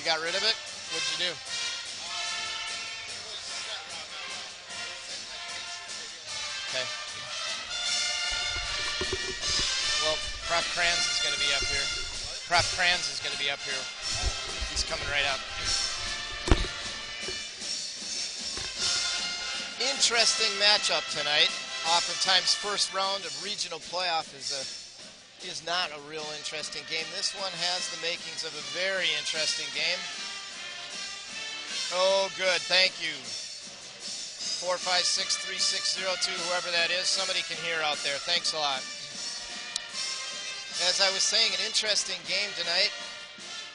You got rid of it? What'd you do? Okay. Well, Prof. Kranz is going to be up here. Prof. Kranz is going to be up here. He's coming right up. Interesting matchup tonight. Oftentimes, first round of regional playoff is not a real interesting game. This one has the makings of a very interesting game. Oh, good. Thank you. 456-3602, whoever that is. Somebody can hear out there. Thanks a lot. As I was saying, an interesting game tonight.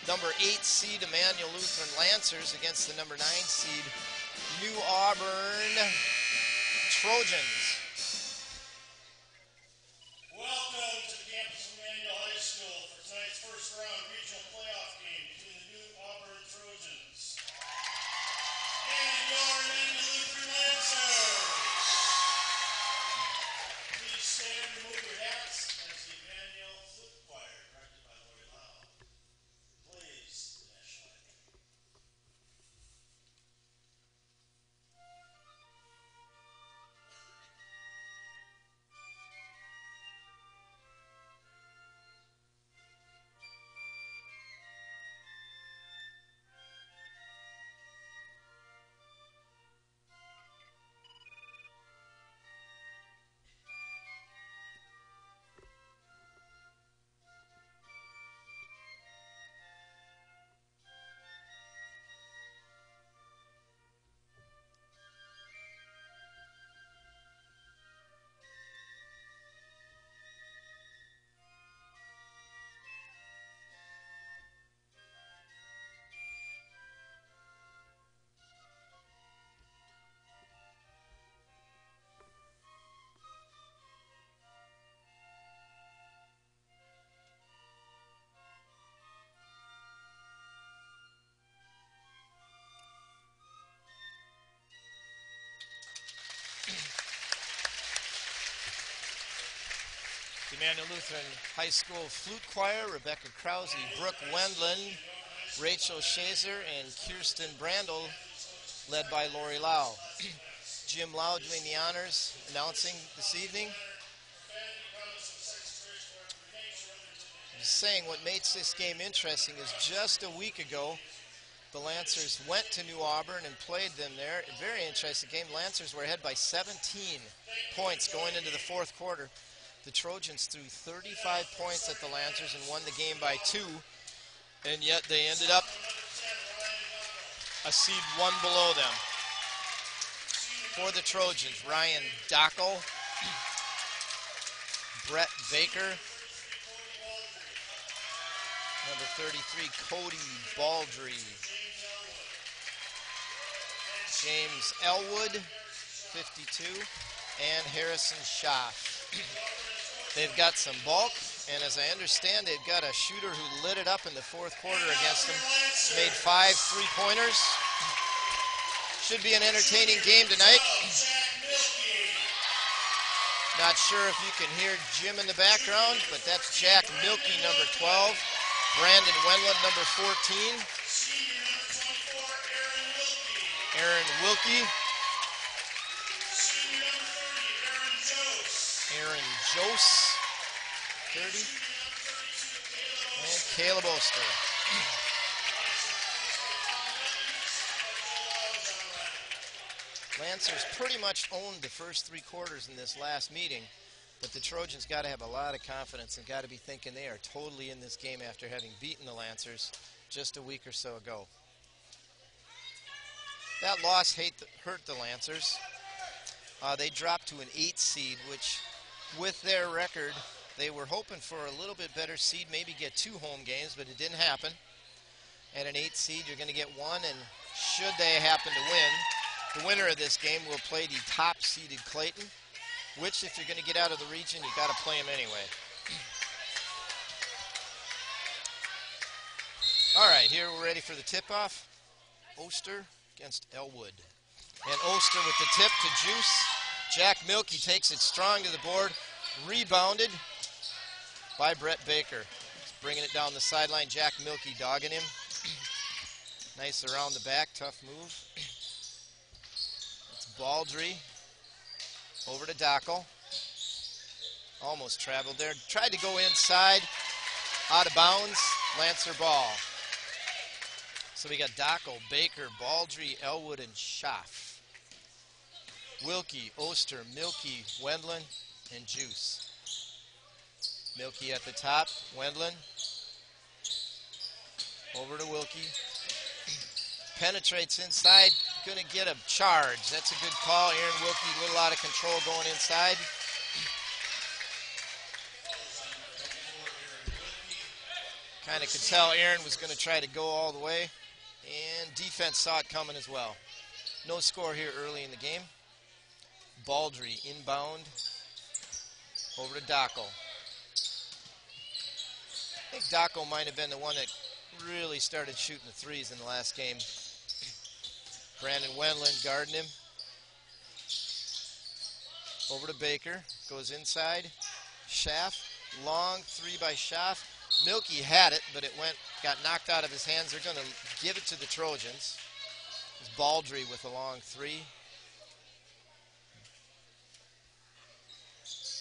Number 8 seed Emmanuel Lutheran Lancers against the number 9 seed New Auburn Trojans. Welcome to the campus of Emmanuel High School for tonight's first round regional playoff game between the New Auburn Trojans and your Emmanuel Lutheran Lancers. Please stand and remove your hats as the Emmanuel Flute Choir, directed by Lori Lau, plays the national anthem. Emmanuel Lutheran High School Flute Choir, Rebecca Krause, Brooke Wendland, Rachel Shazer, and Kirsten Brandel, led by Lori Lau. Jim Lau doing the honors, announcing this evening. I'm saying what makes this game interesting is just a week ago, the Lancers went to New Auburn and played them there. A very interesting game. Lancers were ahead by 17 points going into the fourth quarter. The Trojans threw 35 points at the Lancers and won the game by 2, and yet they ended up a seed 1 below them. For the Trojans, Ryan Dockel, Brett Baker, number 33, Cody Baldry, James Elwood, 52, and Harrison Schaff. They've got some bulk, and as I understand, they've got a shooter who lit it up in the fourth quarter against them. Made 5 3-pointers. Should be an entertaining game tonight. Not sure if you can hear Jim in the background, but that's Jack Milkey, number 12. Brandon Wendland, number 14. Aaron Wilkie. Aaron Jose, 30. And Caleb Oster. Lancers pretty much owned the first 3 quarters in this last meeting, but the Trojans got to have a lot of confidence and got to be thinking they are totally in this game after having beaten the Lancers just a week or so ago. That loss hurt the Lancers. They dropped to an 8 seed, which with their record, they were hoping for a little bit better seed, maybe get 2 home games, but it didn't happen. At an 8 seed, you're going to get 1, and should they happen to win, the winner of this game will play the top-seeded Clayton, which, if you're going to get out of the region, you got to play them anyway. All right, here we're ready for the tip-off. Oster against Elwood. And Oster with the tip to Juice. Jack Milkey takes it strong to the board. Rebounded by Brett Baker. He's bringing it down the sideline. Jack Milkey dogging him. Nice around the back, tough move. It's Baldry over to Dockel. Almost traveled there. Tried to go inside, out of bounds, Lancer ball. So we got Dockel, Baker, Baldry, Elwood, and Schaff. Wilkie, Oster, Milky, Wendland, and Juice. Milky at the top, Wendland. Over to Wilkie. Penetrates inside, gonna get a charge. That's a good call. Aaron Wilkie, a little out of control going inside. Kind of could tell Aaron was gonna try to go all the way. And defense saw it coming as well. No score here early in the game. Baldry inbound over to Dockel. I think Dockel might have been the one that really started shooting the threes in the last game. Brandon Wendland guarding him. Over to Baker, goes inside. Schaff, long three by Schaff. Milky had it, but it got knocked out of his hands. They're going to give it to the Trojans. It's Baldry with a long three.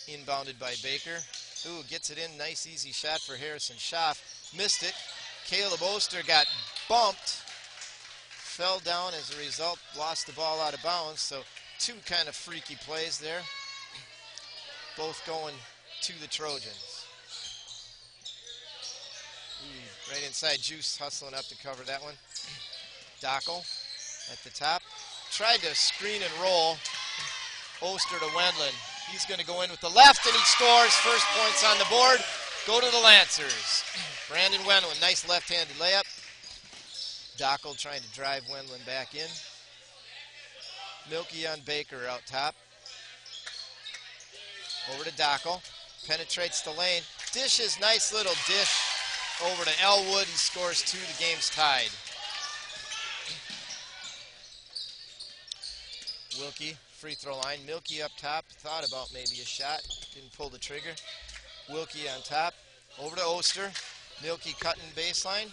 Inbounded by Baker. Ooh, gets it in. Nice, easy shot for Harrison Schaff. Missed it. Caleb Oster got bumped. Fell down as a result. Lost the ball out of bounds. So two kind of freaky plays there. Both going to the Trojans. Right inside, Juice hustling up to cover that one. Dockel at the top. Tried to screen and roll. Oster to Wendland. He's going to go in with the left, and he scores. First points on the board. Go to the Lancers. Brandon Wendland, nice left-handed layup. Dockel trying to drive Wendland back in. Milky on Baker out top. Over to Dockel. Penetrates the lane. Dishes, nice little dish over to Elwood. He scores two. The game's tied. Wilkie, free throw line. Milky up top. Thought about maybe a shot. Didn't pull the trigger. Wilkie on top. Over to Oster. Milky cutting baseline.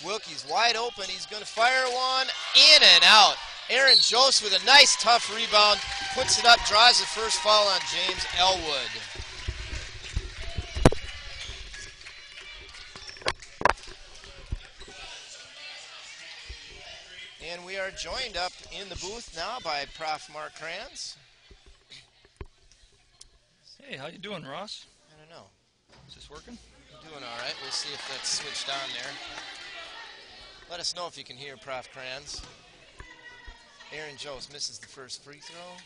Wilkie's wide open. He's going to fire one. In and out. Aaron Jose with a nice tough rebound. Puts it up. Draws the first foul on James Elwood. And we are joined up in the booth now by Prof. Mark Kranz. Hey, how you doing, Ross? I don't know. Is this working? I'm doing all right. We'll see if that's switched on there. Let us know if you can hear Prof. Kranz. Aaron Jose misses the first free throw.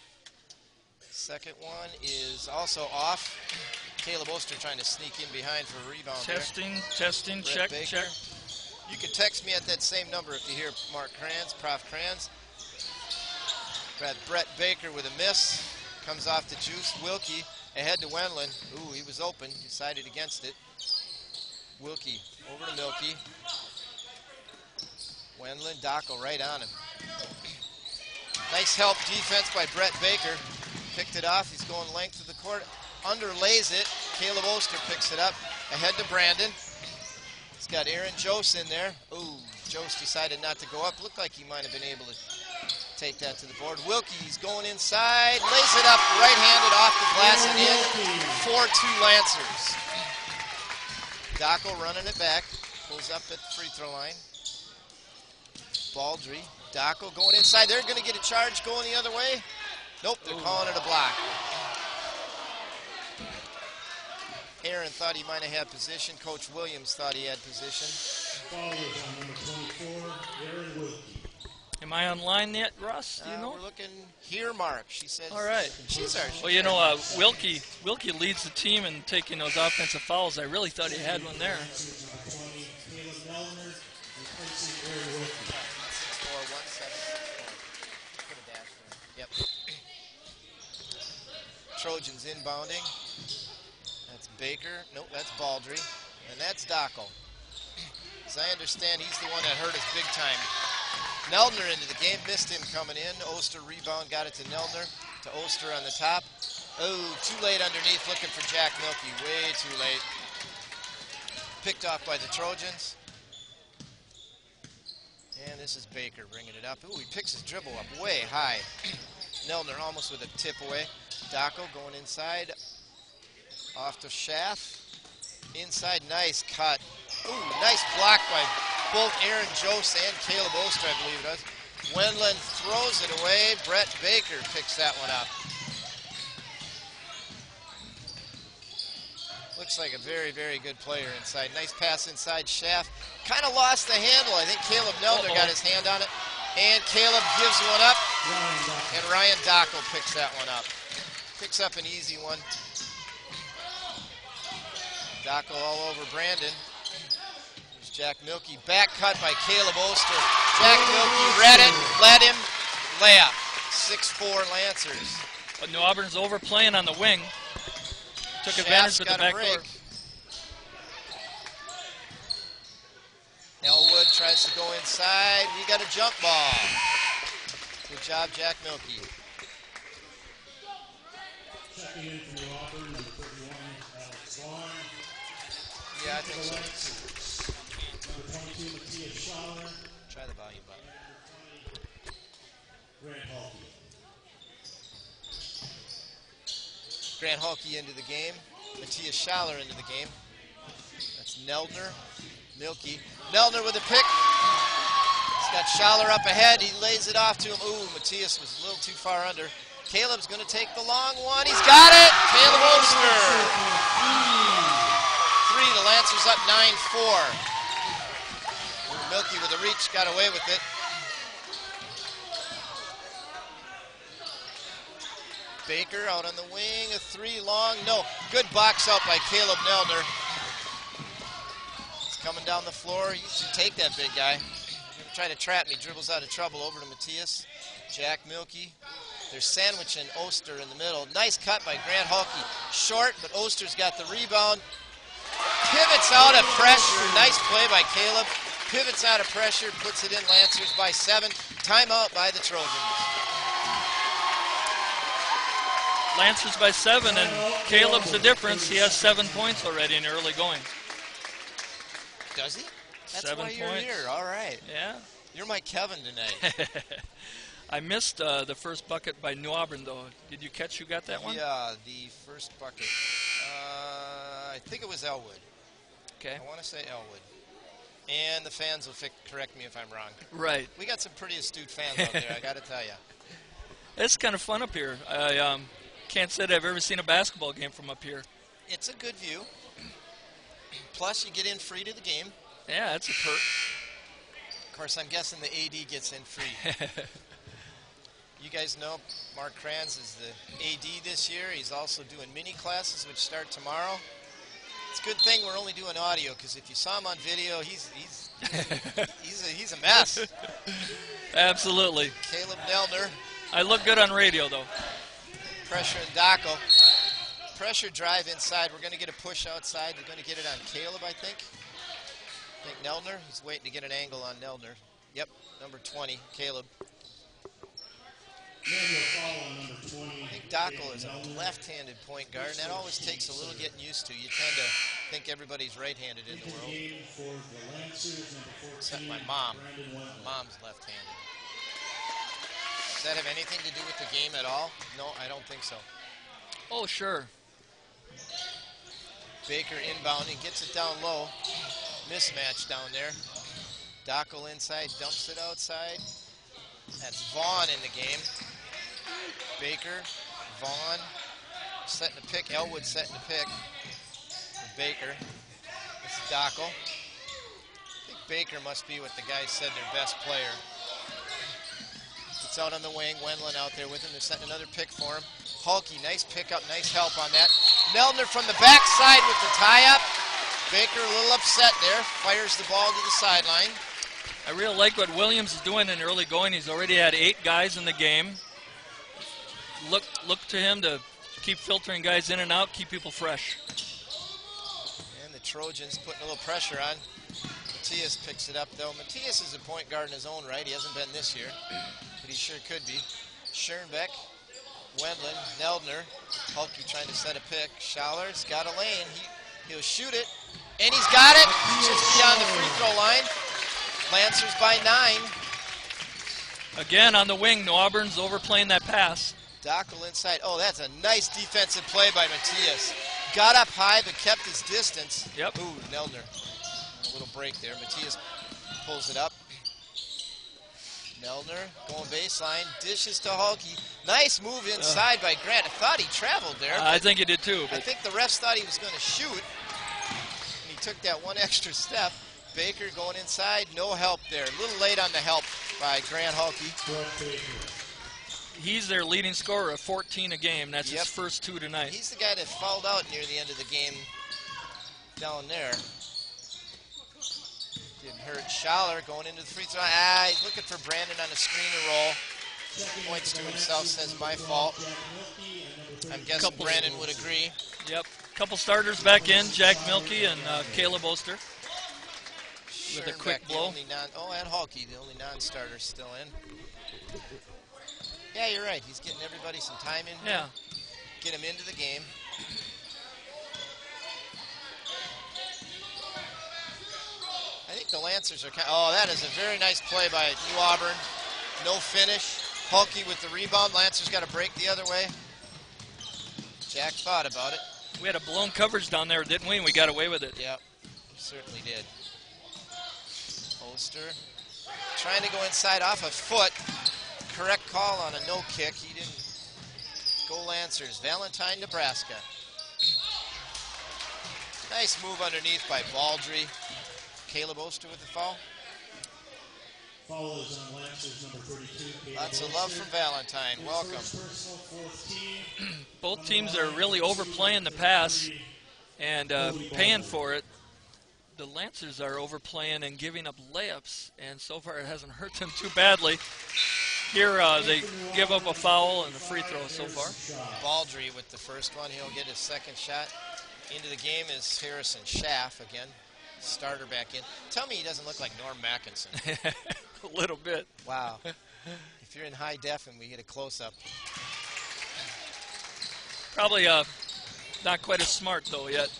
Second one is also off. Caleb Oster trying to sneak in behind for a rebound. Testing, Brett check, Baker. check. You can text me at that same number if you hear Mark Kranz, Prof. Kranz. Got Brett Baker with a miss. Comes off the Juice. Wilkie ahead to Wendland. Ooh, he was open. Decided against it. Wilkie over to Milky. Wendland, Dockel right on him. Nice help defense by Brett Baker. Picked it off. He's going length of the court. Underlays it. Caleb Oster picks it up. Ahead to Brandon. He's got Aaron Jose in there. Ooh, Jose decided not to go up. Looked like he might have been able to take that to the board. Wilkie's going inside. Lays it up right-handed off the glass and in. 4-2 Lancers. Dockel running it back. Pulls up at the free throw line. Baldry. Dockel going inside. They're going to get a charge going the other way. Nope, they're calling it a block. Aaron thought he might have had position. Coach Williams thought he had position. Am I online yet, Russ? Do you know? We're looking here, Mark. She says. All right. She's our. Well, you know, Wilkie leads the team in taking those offensive fouls. I really thought he had one there. Yep. Trojans inbounding. That's Baker. Nope, that's Baldry. And that's Dockel. As I understand, he's the one that hurt us big time. Neldner into the game, missed him coming in. Oster rebound, got it to Neldner. To Oster on the top. Oh, too late underneath, looking for Jack Milky. Way too late. Picked off by the Trojans. And this is Baker bringing it up. Ooh, he picks his dribble up way high. Nelner almost with a tip away. Dacco going inside. Off to Schaff. Inside, nice cut. Ooh, nice block by both Aaron Jost and Caleb Oster, I believe it was. Wendland throws it away. Brett Baker picks that one up. Looks like a very, very good player inside. Nice pass inside. Schaff kind of lost the handle. I think Caleb Nelder got his hand on it. And Caleb gives one up. And Ryan Dacco picks that one up. Picks up an easy one. Dacco all over Brandon. There's Jack Milkey. Back cut by Caleb Oster. Jack Milkey read it, led him, layup. 6-4 Lancers. But New Auburn's overplaying on the wing. Took advantage of the back door. Elwood tries to go inside. We got a jump ball. Good job, Jack Milkey. Checking in from Auburn, number 31, Alex Vaughn. Yeah, I think so. Number 22, Matthias Schaller. Try the volume button. Grant Halkey. Grant Halkey into the game. Matthias Schaller into the game. That's Neldner. Milkey. Neldner with a pick. He's got Schaller up ahead. He lays it off to him. Ooh, Matthias was a little too far under. Caleb's going to take the long one. He's got it. Caleb Oster. 3. The Lancers up 9-4. Milkey with a reach. Got away with it. Baker out on the wing. A 3 long. No. Good box out by Caleb Neldner. He's coming down the floor. You should take that big guy. Try to trap me. Dribbles out of trouble over to Matthias. Jack Milkey. There's Sandwich and Oster in the middle. Nice cut by Grant Halkey. Short, but Oster's got the rebound. Pivots out of pressure. Nice play by Caleb. Pivots out of pressure. Puts it in. Lancers by 7. Timeout by the Trojans. Lancers by 7, and Caleb's the difference. He has 7 points already in the early going. Does he? That's 7 why you're points. here. All right. Yeah. You're my Kevin tonight. I missed the first bucket by New Auburn, though. Did you catch who got that one? Yeah, the first bucket. I think it was Elwood. Okay. I want to say Elwood. And the fans will correct me if I'm wrong. Right. We got some pretty astute fans out there, I got to tell you. It's kind of fun up here. I can't say that I've ever seen a basketball game from up here. It's a good view. Plus, you get in free to the game. Yeah, that's a perk. Of course, I'm guessing the AD gets in free. You guys know Mark Kranz is the AD this year. He's also doing mini classes, which start tomorrow. It's a good thing we're only doing audio, because if you saw him on video, he's a mess. Absolutely. Caleb Neldner. I look good on radio, though. Pressure and Dacco. Pressure drive inside. We're going to get a push outside. We're going to get it on Caleb, I think. I think Neldner. He's waiting to get an angle on Neldner. Yep, number 20, Caleb. I think Dacco is a left-handed point guard, and that always takes a little getting used to. You tend to think everybody's right-handed in the world. Except my mom. My mom's left-handed. Does that have anything to do with the game at all? No, I don't think so. Oh, sure. Baker inbounding, gets it down low. Mismatch down there. Dacco inside, dumps it outside. That's Vaughn in the game. Baker, Vaughn, setting the pick. Elwood setting the pick for Baker. This is Dacco. I think Baker must be what the guys said their best player. It's out on the wing. Wendland out there with him. They're setting another pick for him. Halkey, nice pickup, nice help on that. Neldner from the backside with the tie-up. Baker a little upset there. Fires the ball to the sideline. I really like what Williams is doing in early going. He's already had 8 guys in the game. Look to him to keep filtering guys in and out, keep people fresh. And the Trojans putting a little pressure on. Matthias picks it up, though. Matthias is a point guard in his own right. He hasn't been this year, but he sure could be. Schoenbeck, Wendland, Neldner. Halkey trying to set a pick. Schaller's got a lane. He'll shoot it, and he's got it. Just beyond the free throw line. Lancers by 9. Again, on the wing, New Auburn's overplaying that pass. Dockel inside. Oh, that's a nice defensive play by Matias. Got up high but kept his distance. Yep. Ooh, Neldner. A little break there. Matias pulls it up. Neldner going baseline. Dishes to Hulke. Nice move inside by Grant. I thought he traveled there. I think he did too. I think the refs thought he was going to shoot. And he took that one extra step. Baker going inside. No help there. A little late on the help by Grant Hulke. He's their leading scorer of 14 a game. That's his first 2 tonight. He's the guy that fouled out near the end of the game down there. Didn't hurt. Schaller going into the free throw. He's looking for Brandon on a screen and roll. Points to himself, says my fault. I'm guessing Brandon would agree. Yep. Couple starters back in, Jack Milkey and Caleb Oster. With a quick blow. And Hulke, the only non-starter still in. Yeah, you're right. He's getting everybody some time in here. Yeah. Get him into the game. I think the Lancers are kind of, that is a very nice play by New Auburn. No finish. Hulke with the rebound. Lancers got to break the other way. Jack thought about it. We had a blown coverage down there, didn't we? And we got away with it. Yep, certainly did. Oster trying to go inside off a foot. Correct call on a no kick. He didn't go Lancers. Valentine, Nebraska. Nice move underneath by Baldry. Caleb Oster with the foul. Foul is on Lancers number 32. Lots of love from Valentine. Welcome. Both teams are really overplaying the pass and paying for it. The Lancers are overplaying and giving up layups, and so far it hasn't hurt them too badly. Here they give up a foul and a free throw so far. Baldry with the first one. He'll get his second shot. Into the game is Harrison Schaff again. Starter back in. Tell me he doesn't look like Norm Mackinson. A little bit. Wow. If you're in high def and we get a close-up. Probably not quite as smart, though, yet.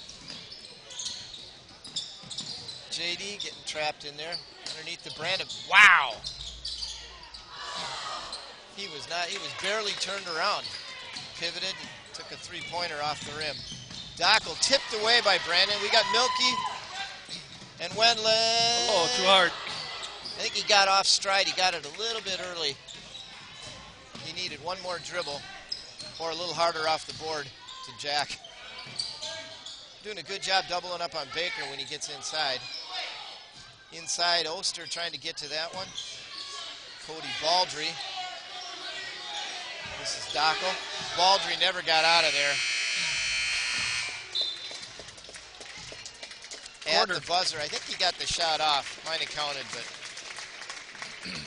JD getting trapped in there underneath the Brandon. Wow. He was barely turned around. Pivoted, took a three-pointer off the rim. Dockel tipped away by Brandon. We got Milkey and Wendland. Oh, too hard. I think he got off stride. He got it a little bit early. He needed one more dribble or a little harder off the board to Jack. Doing a good job doubling up on Baker when he gets inside. Inside, Oster trying to get to that one. Cody Baldry. This is Dockel. Baldry never got out of there. At the buzzer. I think he got the shot off. Might have counted, but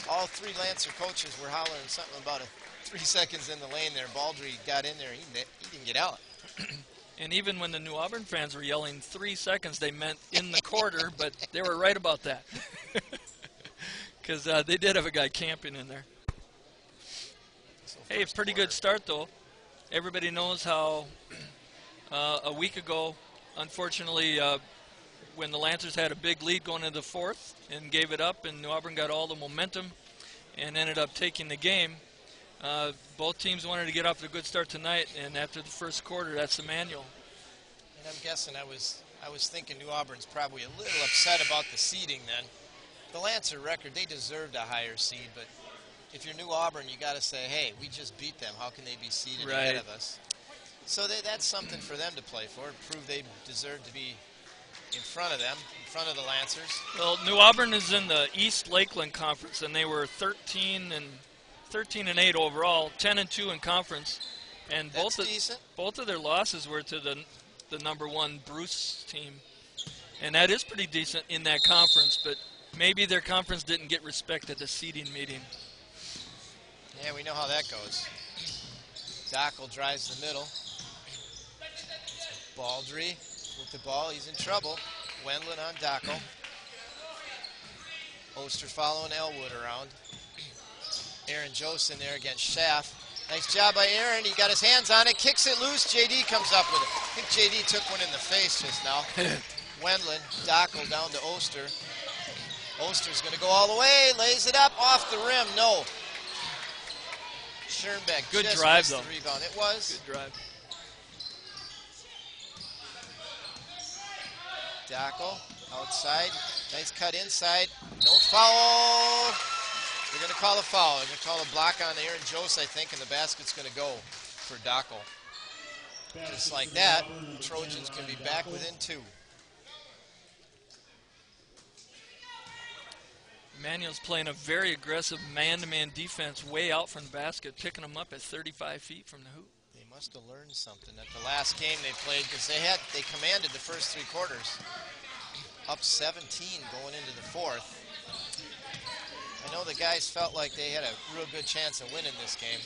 all three Lancer coaches were hollering something about 3 seconds in the lane there. Baldry got in there. He didn't get out. And even when the New Auburn fans were yelling 3 seconds, they meant in the quarter, but they were right about that. Because they did have a guy camping in there. So hey, pretty good start, though. Everybody knows how a week ago, unfortunately, when the Lancers had a big lead going into the fourth and gave it up, and New Auburn got all the momentum and ended up taking the game. Both teams wanted to get off to a good start tonight, and after the first quarter, that's the manual. And I'm guessing I was thinking New Auburn's probably a little upset about the seeding then. The Lancer record, they deserved a higher seed, but if you're New Auburn, you got to say, hey, we just beat them. How can they be seeded ahead of us? So that's something for them to play for, prove they deserve to be in front of them, in front of the Lancers. Well, New Auburn is in the East Lakeland Conference, and they were 13-8 overall, 10-2 in conference, and both of their losses were to the number one Bruce team, and that is pretty decent in that conference. But maybe their conference didn't get respect at the seeding meeting. Yeah, we know how that goes. Dockel drives the middle. Baldry with the ball, he's in trouble. Wendland on Dockel. Oster following Elwood around. Aaron Joseph there against Schaff. Nice job by Aaron. He got his hands on it, kicks it loose. JD comes up with it. I think JD took one in the face just now. Wendland, Dockel down to Oster. Oster's going to go all the way, lays it up off the rim. No. Schoenbeck Good just drive, missed though. the rebound. It was. Good drive. Dackel outside. Nice cut inside. No foul. They're going to call a foul. They're going to call a block on Aaron Jose, I think, and the basket's going to go for Dackel. Just like that, Trojans can be back within 2. Manuel's playing a very aggressive man-to-man defense way out from the basket, picking them up at 35 feet from the hoop. They must have learned something at the last game they played, because they commanded the first 3 quarters. Up 17 going into the 4th. I know the guys felt like they had a real good chance of winning this game.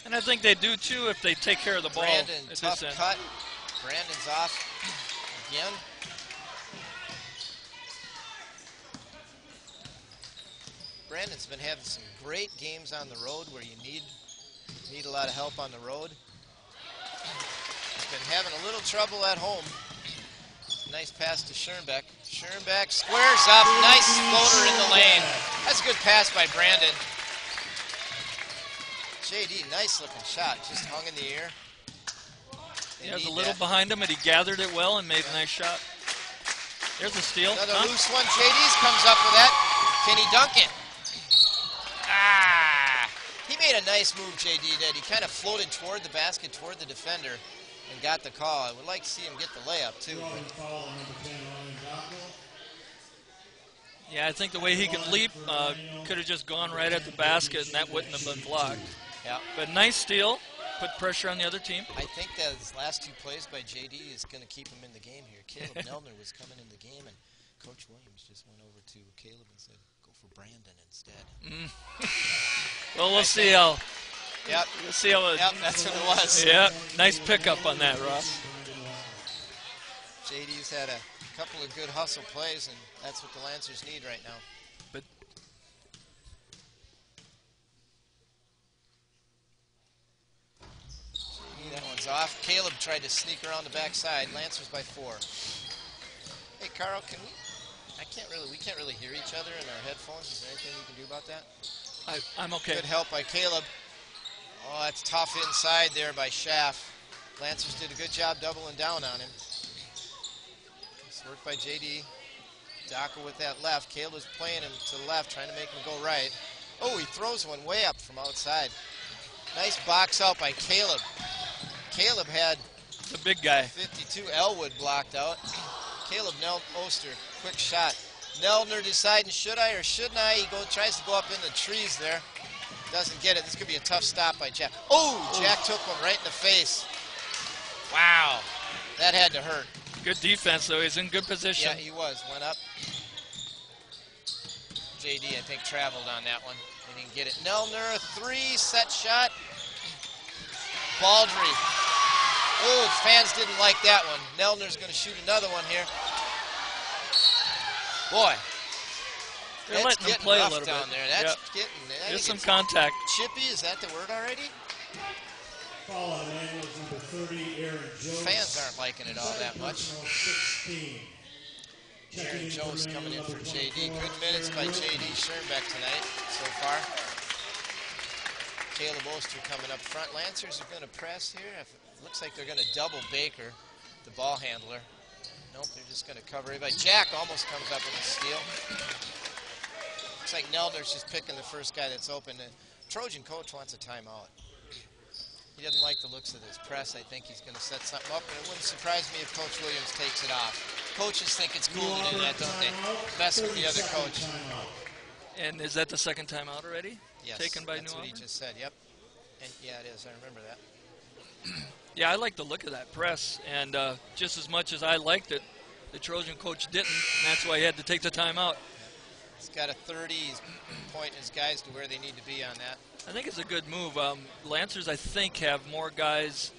And I think they do too if they take care of the ball. Brandon, at tough this end. cut. Brandon's off again. Brandon's been having some great games on the road where you need a lot of help on the road. He's been having a little trouble at home. Nice pass to Schoenbeck. Schoenbeck squares up. Nice floater in the lane. That's a good pass by Brandon. JD, nice looking shot. Just hung in the air. He has a little behind him, and he gathered it well and made a nice shot. There's a steal. Another loose one. JD's comes up with that. Can he dunk it? Ah! He made a nice move, JD did. He kind of floated toward the basket, toward the defender, and got the call. I would like to see him get the layup, too. Yeah, I think the way he can leap could have just gone right at the basket, and that wouldn't have been blocked. Yeah. But nice steal. Put pressure on the other team. I think that his last 2 plays by JD is going to keep him in the game here. Caleb Nelner was coming in the game, and Coach Williams just went over to Caleb and said, go for Brandon instead. Well, we'll see how. Yep. We'll see how. Yep, that's what it was. Yeah, nice pickup on that, Ross. JD's had a couple of good hustle plays, and that's what the Lancers need right now. But that one's off. Caleb tried to sneak around the backside. Lancers by 4. Hey, Carl, we can't really hear each other in our headphones. Is there anything we can do about that? I'm okay. Good help by Caleb. Oh, that's tough inside there by Schaff. Lancers did a good job doubling down on him. Nice work by JD. Dackel with that left. Caleb was playing him to the left, trying to make him go right. Oh, he throws one way up from outside. Nice box out by Caleb. Caleb had the big guy. 52 Elwood blocked out. Caleb Oster, quick shot. Neldner deciding, should I or shouldn't I? He tries to go up in the trees there. Doesn't get it. This could be a tough stop by Jack. Oh, Jack took one right in the face. Wow, that had to hurt. Good defense, though. He's in good position. Yeah, he was. Went up. JD, I think, traveled on that one. He didn't get it. Neldner, a 3, set shot. Baldry. Oh, fans didn't like that one. Neldner's going to shoot another one here. Boy, they're letting him play a little down bit. there. That's getting. There's some contact. Chippy, is that the word already? Foul on Manuel's number 30, Aaron Jones. Fans aren't liking it all that much. Aaron Jones coming in for JD. Good minutes by JD Schoenbeck tonight so far. Caleb Oster coming up front. Lancers are going to press here. Looks like they're going to double Baker, the ball handler. Nope, they're just going to cover it. But Jack almost comes up with a steal. Looks like Neldner's just picking the first guy that's open. The Trojan coach wants a timeout. He doesn't like the looks of this press. I think he's going to set something up, and it wouldn't surprise me if Coach Williams takes it off. Coaches think it's cool to do that, don't they? Mess with the other coach. And is that the second time out already? Yes, taken by that's New what Auburn? he just said, yep. And yeah, it is. I remember that. Yeah, I like the look of that press, and just as much as I liked it, the Trojan coach didn't, and that's why he had to take the timeout. He's got a 30. He's pointing his guys to where they need to be on that. I think it's a good move. Lancers, I think, have more guys,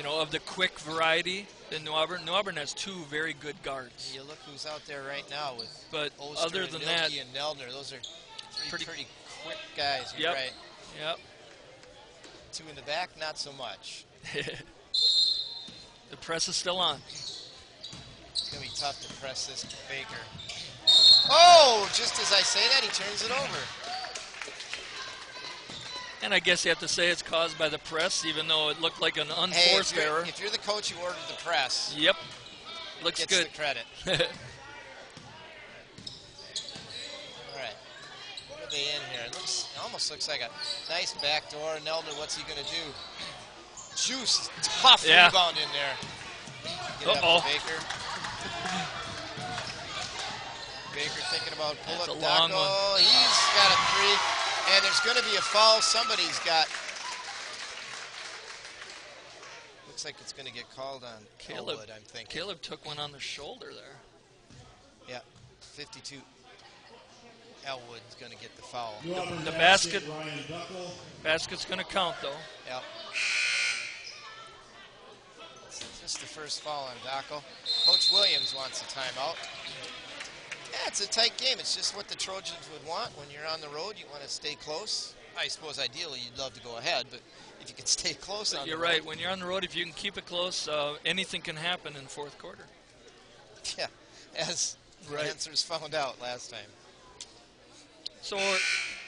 of the quick variety than New Auburn. New Auburn has 2 very good guards. You look who's out there right now with Oster other than and that, Milky and Neldner. Those are 3 pretty quick guys. You're right. Yep. 2 in the back, not so much. The press is still on. It's going to be tough to press this Baker. Oh, just as I say that, he turns it over. And I guess you have to say it's caused by the press, even though it looked like an unforced error. If you're the coach who ordered the press, Yep. Looks gets good. the credit. All right. What are they in here? It almost looks like a nice backdoor. Neldner, what's he going to do? Juice, tough rebound in there. Get it up to Baker. Baker thinking about pull-up. That's a long one. He's got a three, and there's going to be a foul. Somebody's got. Looks like it's going to get called on Elwood, I'm thinking. Caleb took one on the shoulder there. Yeah, 52. Elwood's going to get the foul. The basket's going to count, though. Yep. Just the first foul on Dockel. Coach Williams wants a timeout. Yeah, it's a tight game. It's just what the Trojans would want. When you're on the road, you want to stay close. I suppose ideally you'd love to go ahead, but if you can stay close on the road. You're right. When you're on the road, if you can keep it close, anything can happen in the fourth quarter. Yeah, as Lancers found out last time. So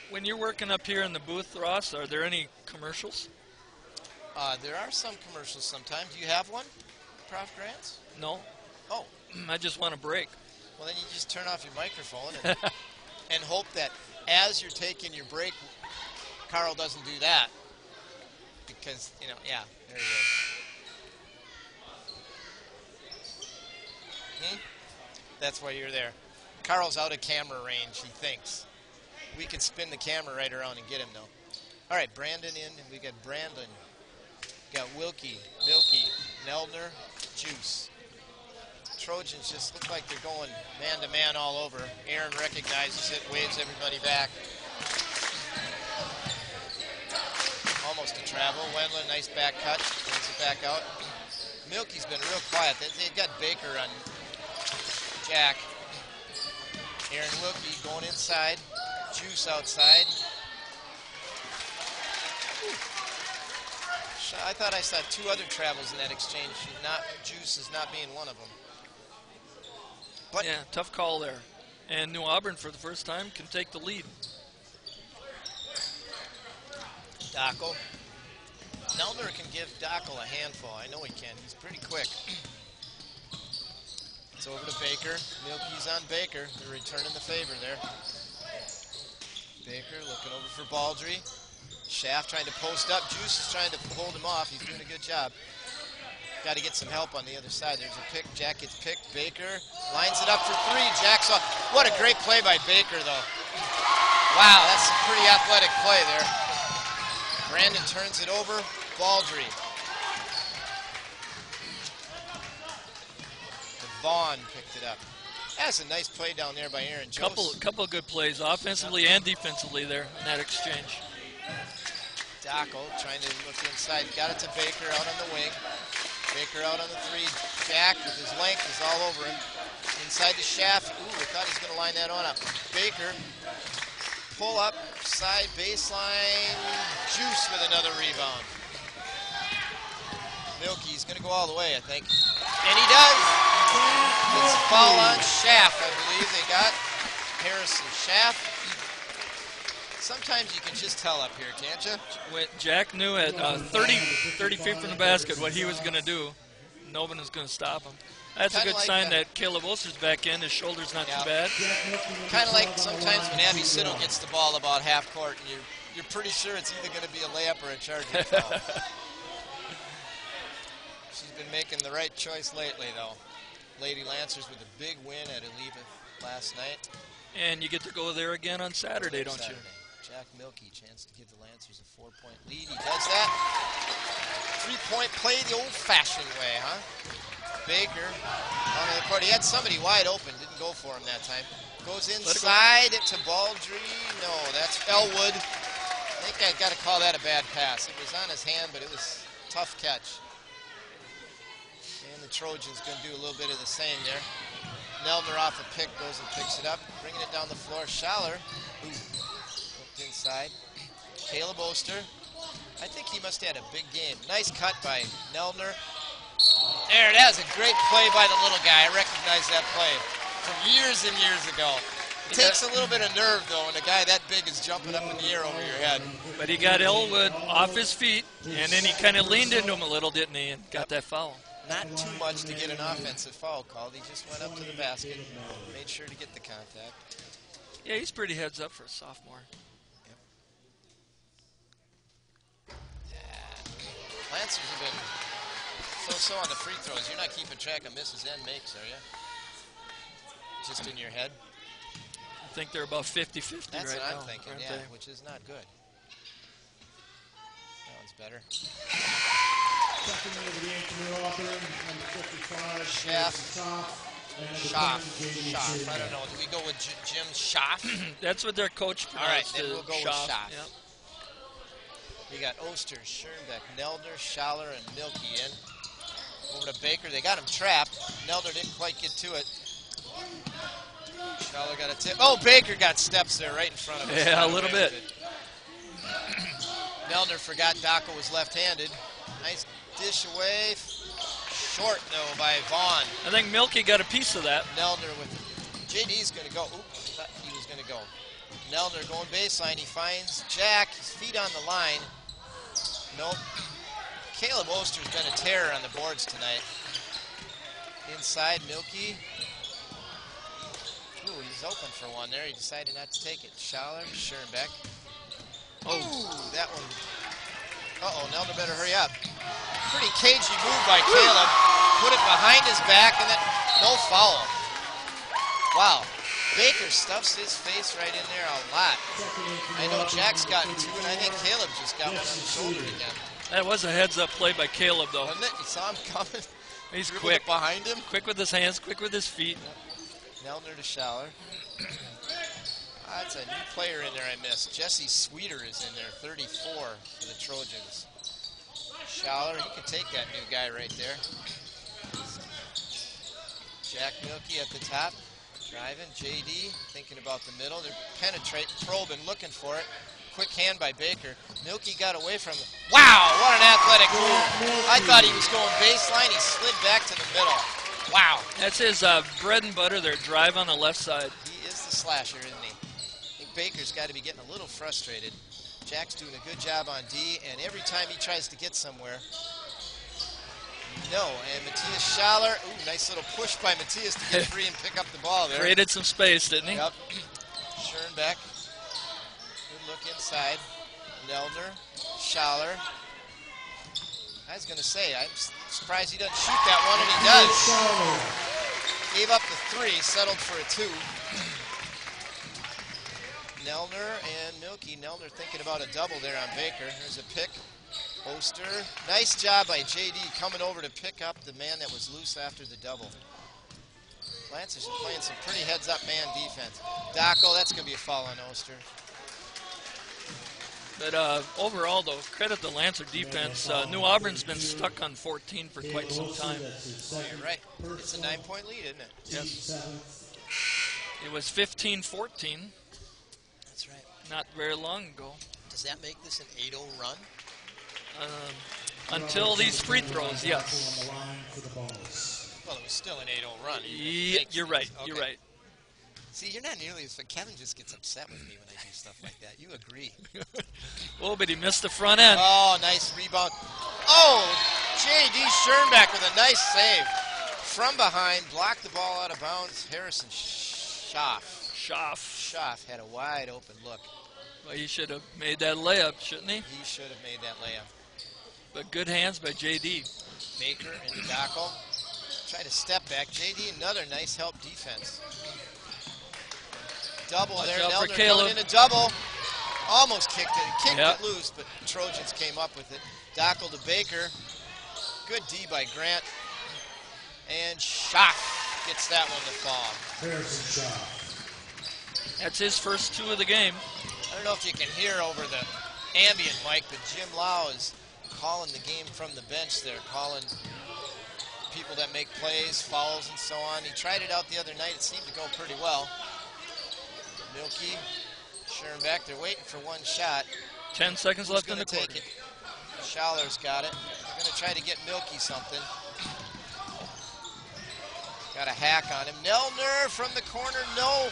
when you're working up here in the booth, Ross, are there any commercials? There are some commercials sometimes. Do you have one, Prof. Grants? No. Oh. I just want a break. Well, then you just turn off your microphone and hope that as you're taking your break, Carl doesn't do that. Because, there he is. That's why you're there. Carl's out of camera range, he thinks. We could spin the camera right around and get him, though. All right, Brandon in, and we got Brandon. Got Wilkie, Milky, Neldner, Juice. Trojans just look like they're going man-to-man all over. Aaron recognizes it, waves everybody back. Almost a travel. Wendler, nice back cut, brings it back out. Milky's been real quiet. They've got Baker on Jack. Aaron Wilkie going inside. Juice outside. I thought I saw two other travels in that exchange. Juice is not being one of them. But yeah, tough call there. And New Auburn, for the first time, can take the lead. Dockel. Neldner can give Dockel a handful. I know he can. He's pretty quick. It's over to Baker. Milky's on Baker. They're returning the favor there. Baker looking over for Baldry. Schaff trying to post up. Juice is trying to hold him off. He's doing a good job. Got to get some help on the other side. There's a pick. Jack gets picked. Baker lines it up for three. Jack's off. What a great play by Baker, though. Wow, that's a pretty athletic play there. Brandon turns it over. Baldry. Vaughn picked it up. That's a nice play down there by Aaron Jones. Couple of good plays, offensively and defensively there in that exchange. Dockel trying to look inside. Got it to Baker out on the wing. Baker out on the three. Jack with his length is all over him. Inside to Schaff. Ooh, I thought he was going to line that on up. Baker. Pull up. Side baseline. Juice with another rebound. Milky's going to go all the way, I think. And he does. It's a foul on Schaff, I believe they got. Harrison Schaff. Sometimes you can just tell up here, can't you? Jack knew at 30 feet from the basket what he was going to do. No one was going to stop him. That's a good sign that Caleb Wilson's back in. His shoulder's not too bad. Kind of like sometimes when Abby Siddle gets the ball about half court, and you're pretty sure it's either going to be a layup or a charging foul. She's been making the right choice lately, though. Lady Lancers with a big win at Eleva last night. And you get to go there again on Saturday, don't you? Jack Milky, chance to give the Lancers a 4-point lead. He does that. 3-point play the old-fashioned way, huh? Baker on the court. He had somebody wide open. Didn't go for him that time. Goes inside to Baldry. No, that's Elwood. I think I got to call that a bad pass. It was on his hand, but it was a tough catch. And the Trojans going to do a little bit of the same there. Neldner off a pick, goes and picks it up. Bringing it down the floor. Schaller. Ooh. Inside. Caleb Oster. I think he must have had a big game. Nice cut by Neldner. There it is. A great play by the little guy. I recognize that play from years and years ago. It takes a little bit of nerve, though, when a guy that big is jumping up in the air over your head. But he got Elwood off his feet, and then he kind of leaned into him a little, didn't he, and got that foul. Not too much to get an offensive foul called. He just went up to the basket and made sure to get the contact. Yeah, he's pretty heads up for a sophomore. Lancers have been so-so on the free throws. You're not keeping track of misses and makes, are you? Just in your head? I think they're about 50-50 right now. That's what I'm thinking, aren't yeah, they? which is not good. That one's better. Second minute of the game for New Auburn, number 55. Schaff. I don't know. Do we go with Jim Schaff? That's what their coach All right, pronounced. then we'll go with Schaff. Yep. We got Oster, Schoenbeck, Nelder, Schaller, and Milky in. Over to Baker. They got him trapped. Nelder didn't quite get to it. Schaller got a tip. Oh, Baker got steps there right in front of us. Yeah, a little bit. Nelder forgot Daco was left-handed. Nice dish away. Short, though, by Vaughn. I think Milky got a piece of that. Nelder with it. JD's going to go. Oops, thought he was going to go. Nelder going baseline. He finds Jack. His feet on the line. Nope. Caleb Oster's been a terror on the boards tonight. Inside, Milky. Ooh, he's open for one there. He decided not to take it. Schaller, Schoenbeck. Oh, that one. Uh-oh, Nelder better hurry up. Pretty cagey move by Caleb. Put it behind his back, and then no foul. Wow. Baker stuffs his face right in there a lot. I know Jack's gotten two, and I think Caleb just got one on the shoulder again. That was a heads-up play by Caleb, though. Wasn't it? You saw him coming? He's Dribbled quick. it behind him. Quick with his hands, quick with his feet. Nelder to Schaller. That's a new player in there I missed. Jesse Sweeter is in there, 34 for the Trojans. Schaller, he can take that new guy right there. Jack Milky at the top, driving. JD thinking about the middle. They're penetrating, probing, looking for it. Quick hand by Baker. Milky got away from it. Wow, what an athletic move. I thought he was going baseline. He slid back to the middle. Wow. That's his bread and butter there, drive on the left side. He is the slasher, isn't he? I think Baker's got to be getting a little frustrated. Jack's doing a good job on D, and every time he tries to get somewhere, no. And Matthias Schaller, ooh, nice little push by Matthias to get free and pick up the ball there. Created some space, didn't he? Yep. Schoenbeck, good look inside. Nelder, Schaller. I was going to say, I'm surprised he doesn't shoot that one, and he does. Gave up the three, settled for a two. Nelder and Milky. Nelder thinking about a double there on Baker. There's a pick. Oster. Nice job by JD coming over to pick up the man that was loose after the double. Lancers are playing some pretty heads-up man defense. Daco, that's going to be a foul on Oster. But overall, though, credit the Lancer defense. New Auburn's been stuck on 14 for quite some time. Oh, you're right. It's a 9-point lead, isn't it? Yes. It was 15-14. That's right. Not very long ago. Does that make this an 8-0 run? Until these free throws, yes. Well, it was still an 8-0 run. Yeah, you're right. Okay. You're right. See, you're not nearly as fun. Kevin just gets upset with me when I do stuff like that. You agree. Oh, but he missed the front end. Oh, nice rebound. Oh, J.D. Schoenbeck with a nice save. From behind, blocked the ball out of bounds. Harrison Schaff. Schaff had a wide open look. Well, he should have made that layup, shouldn't he? He should have made that layup. But good hands by J.D. Baker into Daco. Try to step back. J.D. another nice help defense. Double Watch there. out for Nelder Caleb. going in a double. Almost kicked it. Kicked it loose, but Trojans came up with it. Daco to Baker. Good D by Grant. And Schaff gets that one to fall. That's his first two of the game. I don't know if you can hear over the ambient mic, but Jim Lau is calling the game from the bench there, calling people that make plays, fouls, and so on. He tried it out the other night. It seemed to go pretty well. Milky, Schoenbeck, they're waiting for one shot. 10 seconds Who's left in gonna the quarter. take it? Schaller's got it. They're going to try to get Milky something. Got a hack on him. Nelner from the corner, no.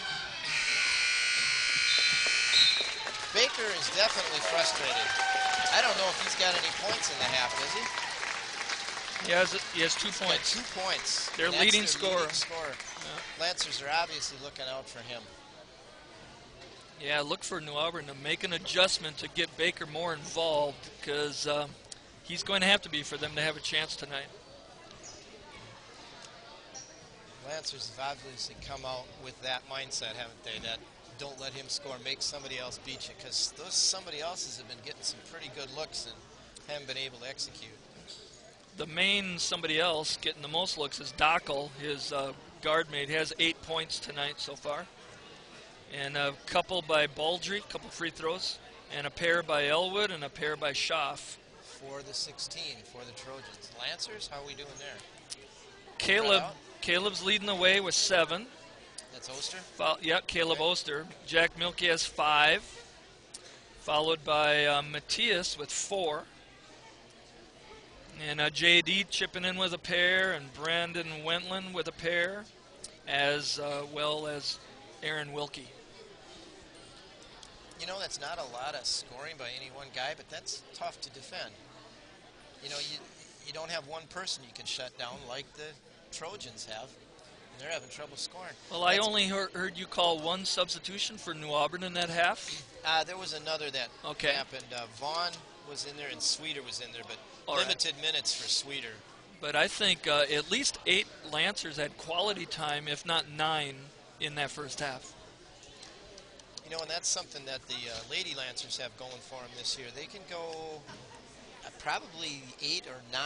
Baker is definitely frustrated. I don't know if he's got any points in the half, does he? He has 2 He's got points. 2 points. Their That's leading their scorer. Leading scorer. Yeah. Lancers are obviously looking out for him. Yeah, look for New Auburn to make an adjustment to get Baker more involved because he's going to have to be for them to have a chance tonight. Lancers have obviously come out with that mindset, haven't they? That don't let him score, make somebody else beat you, because those somebody else's have been getting some pretty good looks and haven't been able to execute. The main somebody else getting the most looks is Dockel, his guard mate. He has 8 points tonight so far. And a couple by Baldry, a couple free throws, and a pair by Elwood and a pair by Schaff. For the 16, for the Trojans. Lancers, how are we doing there? Caleb's leading the way with 7. That's Oster? Caleb Okay. Oster. Jack Milkey has 5, followed by Matthias with 4. And J.D. chipping in with a pair, and Brandon Wentland with a pair, as well as Aaron Wilkie. You know, that's not a lot of scoring by any one guy, but that's tough to defend. You know, you don't have one person you can shut down like the Trojans have, and they're having trouble scoring. Well, I only heard you call one substitution for New Auburn in that half. There was another that happened. Vaughn was in there and Sweeter was in there, but limited minutes for Sweeter. But I think at least 8 Lancers had quality time, if not 9, in that first half. You know, and that's something that the Lady Lancers have going for them this year. They can go probably 8 or 9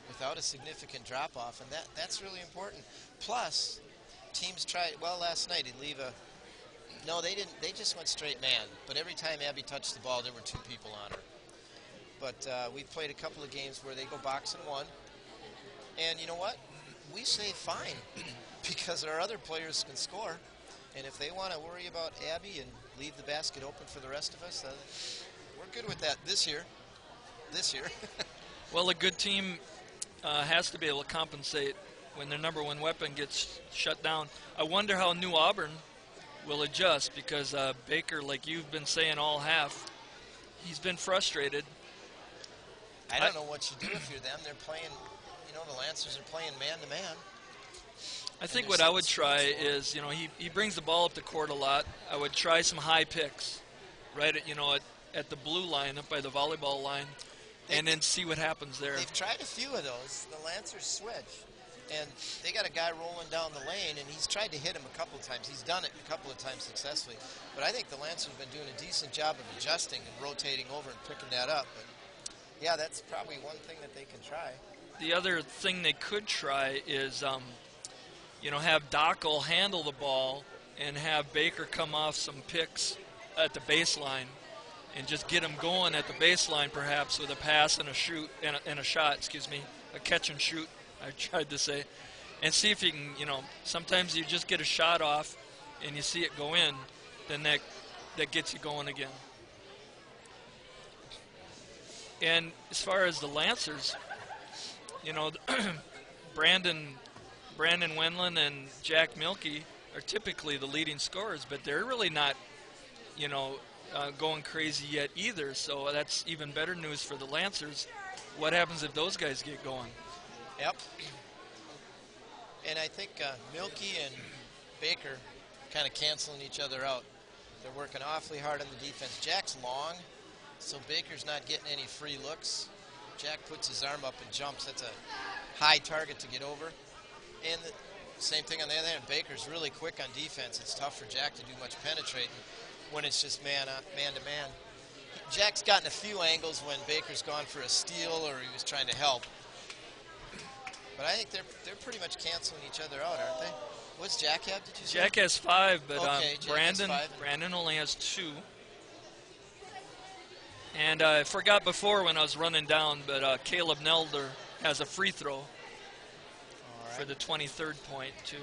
without a significant drop-off, and that's really important. Plus, teams tried, well, last night, no, they didn't. They just went straight man. But every time Abby touched the ball, there were 2 people on her. But we've played a couple of games where they go box and 1. And you know what? We say fine because our other players can score. And if they want to worry about Abby and leave the basket open for the rest of us, we're good with that this year. Well, a good team has to be able to compensate when their number one weapon gets shut down. I wonder how New Auburn will adjust because Baker, like you've been saying all half, he's been frustrated. I don't know what you do if you're them. They're playing, the Lancers are playing man-to-man. I think what I would try is, he brings the ball up the court a lot. I would try some high picks right at the blue line up by the volleyball line and then see what happens there. They've tried a few of those. The Lancers switch. And they got a guy rolling down the lane, and he's tried to hit him a couple of times. He's done it a couple of times successfully. But I think the Lancers have been doing a decent job of adjusting and rotating over and picking that up. But, yeah, that's probably one thing that they can try. The other thing they could try is, have Dockel handle the ball and have Baker come off some picks at the baseline and just get him going at the baseline perhaps with a pass and a shoot and a shot, a catch and shoot. I tried to say, and see if you can, sometimes you just get a shot off and you see it go in, then that gets you going again. And as far as the Lancers, Brandon Wendland and Jack Milkey are typically the leading scorers, but they're really not, going crazy yet either, so that's even better news for the Lancers. What happens if those guys get going? Yep. And I think Milkey and Baker kind of canceling each other out. They're working awfully hard on the defense. Jack's long, so Baker's not getting any free looks. Jack puts his arm up and jumps. That's a high target to get over. And the same thing on the other hand. Baker's really quick on defense. It's tough for Jack to do much penetrating when it's just man to man. Jack's gotten a few angles when Baker's gone for a steal or he was trying to help. But I think they're pretty much canceling each other out, aren't they? What's Jack have, did you say? Jack has 5, but okay, Brandon only has 2. And I forgot before when I was running down, but Caleb Nelder has a free throw for the 23rd point, too.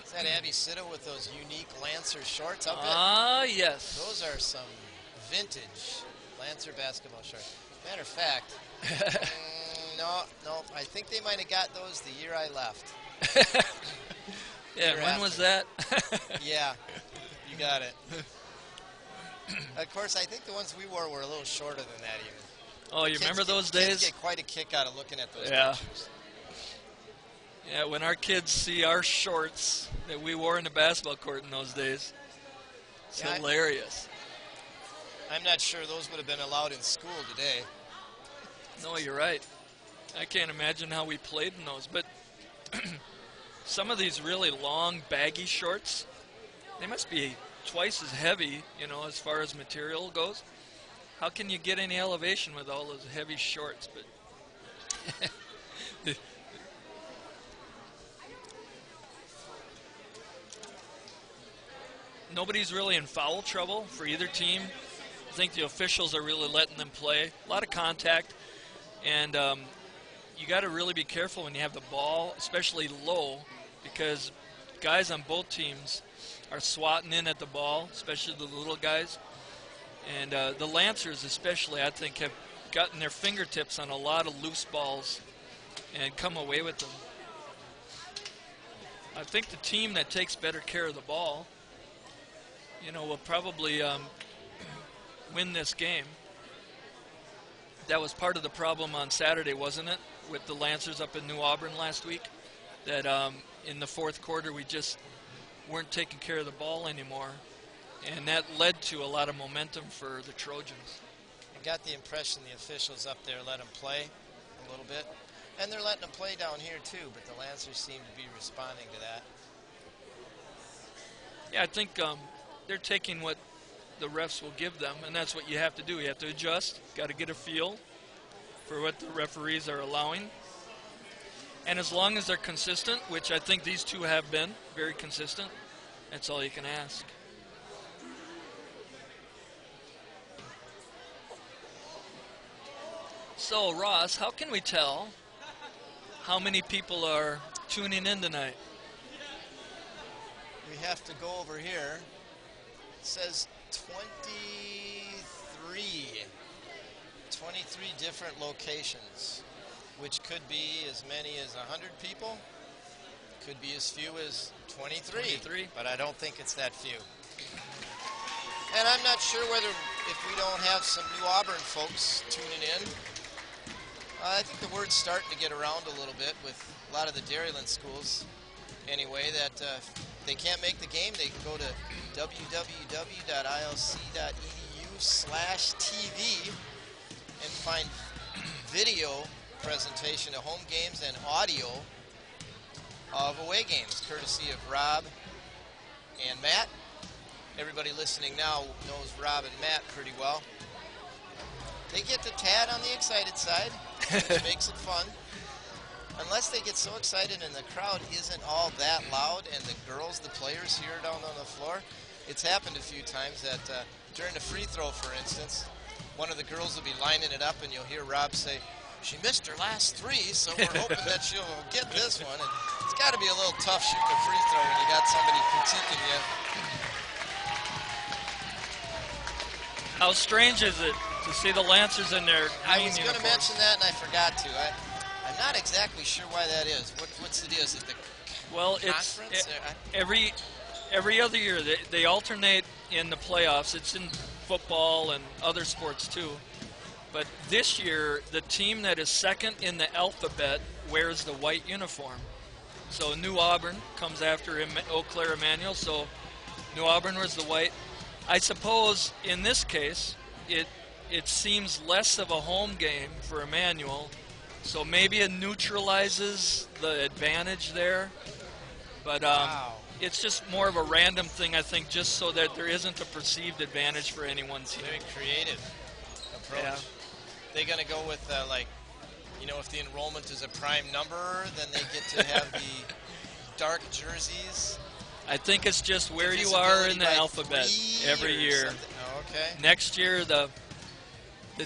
Is that Abby Sitta with those unique Lancer shorts? Yes. Those are some vintage Lancer basketball shorts. Matter of fact, no, I think they might have got those the year I left. Yeah, when was that? Yeah, You got it. Of course, I think the ones we wore were a little shorter than that even. Oh, you remember those days? Kids get quite a kick out of looking at those Yeah. pictures. Yeah, when our kids see our shorts that we wore in the basketball court in those days, it's Yeah, hilarious. I'm not sure those would have been allowed in school today. No, you're right. I can't imagine how we played in those. But some of these really long, baggy shorts, they must be twice as heavy, as far as material goes. How can you get any elevation with all those heavy shorts? But nobody's really in foul trouble for either team. I think the officials are really letting them play. A lot of contact, and you got to really be careful when you have the ball, especially low, because guys on both teams are swatting in at the ball, especially the little guys. And the Lancers especially, I think, have gotten their fingertips on a lot of loose balls and come away with them. I think the team that takes better care of the ball, will probably win this game. That was part of the problem on Saturday, wasn't it, with the Lancers up in New Auburn last week? That in the fourth quarter we just weren't taking care of the ball anymore. And that led to a lot of momentum for the Trojans. I got the impression the officials up there let them play a little bit. And they're letting them play down here too, but the Lancers seem to be responding to that. Yeah, I think they're taking what the refs will give them, and that's what you have to do. You have to adjust, got to get a feel for what the referees are allowing. And as long as they're consistent, which I think these two have been, very consistent, that's all you can ask. So, Ross, how can we tell how many people are tuning in tonight? We have to go over here. It says 23 different locations, which could be as many as 100 people, could be as few as 23, but I don't think it's that few. And I'm not sure whether, if we don't have some New Auburn folks tuning in, I think the word's starting to get around a little bit with a lot of the Dairyland schools anyway, that if they can't make the game, they can go to www.ilc.edu/TV and find video presentation of home games and audio of away games, courtesy of Rob and Matt. Everybody listening now knows Rob and Matt pretty well. They get the tad on the excited side, which makes it fun. Unless they get so excited and the crowd isn't all that loud and the girls, the players here down on the floor. It's happened a few times that during the free throw, for instance, one of the girls will be lining it up and you'll hear Rob say, she missed her last three, so we're hoping that she'll get this one. And it's got to be a little tough shooting a free throw when you got somebody critiquing you. How strange is it to see the Lancers in their green I was going to uniforms? mention that and I forgot to. I'm not exactly sure why that is. What's the deal? Is it the It's conference? every other year. They alternate in the playoffs. It's in football and other sports too. But this year, the team that is second in the alphabet wears the white uniform. So New Auburn comes after Eau Claire Emmanuel. So New Auburn wears the white. I suppose in this case, it seems less of a home game for Emmanuel. So maybe it neutralizes the advantage there. But Wow. it's just more of a random thing, I think, just so that there isn't a perceived advantage for any one team. Very creative approach. Yeah. They're going to go with, if the enrollment is a prime number, then they get to have the dark jerseys. I think it's just where you are in the Visibility by alphabet 3 every or year. something. Oh, okay. Next year, the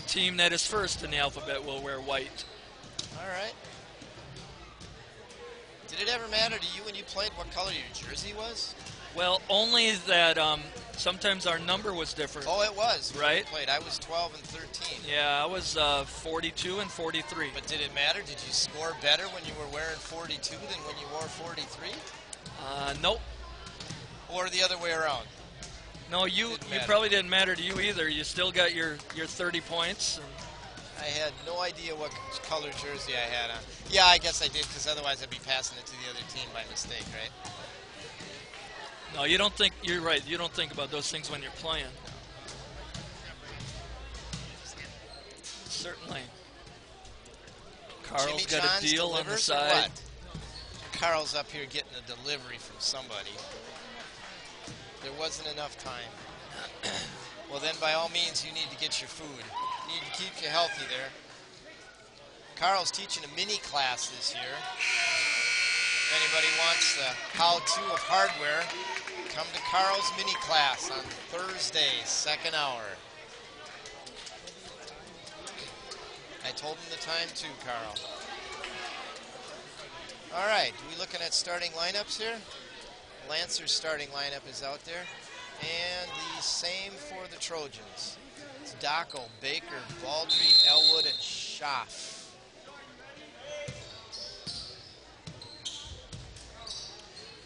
team that is first in the alphabet will wear white. All right. Did it ever matter to you when you played what color your jersey was? Well, only that sometimes our number was different. Oh, it was. When Right. you played. I was 12 and 13. Yeah, I was 42 and 43. But did it matter? Did you score better when you were wearing 42 than when you wore 43? Nope. Or the other way around? No, you probably didn't matter to you either. You still got your 30 points. And I had no idea what color jersey I had on. Yeah, I guess I did, because otherwise I'd be passing it to the other team by mistake, right? no, you don't think, you're right. You don't think about those things when you're playing. Certainly. Carl's Jimmy got a John's deal on the delivers or side. what? Carl's up here getting a delivery from somebody. There wasn't enough time. Well, then by all means, you need to get your food. You need to keep you healthy there. Carl's teaching a mini class this year. If anybody wants the how-to of hardware, come to Carl's mini class on Thursday, 2nd hour. I told him the time too, Carl. All right, we looking at starting lineups here? Lancer's starting lineup is out there. And the same for the Trojans. It's Dacko, Baker, Baldry, Elwood, and Schaff.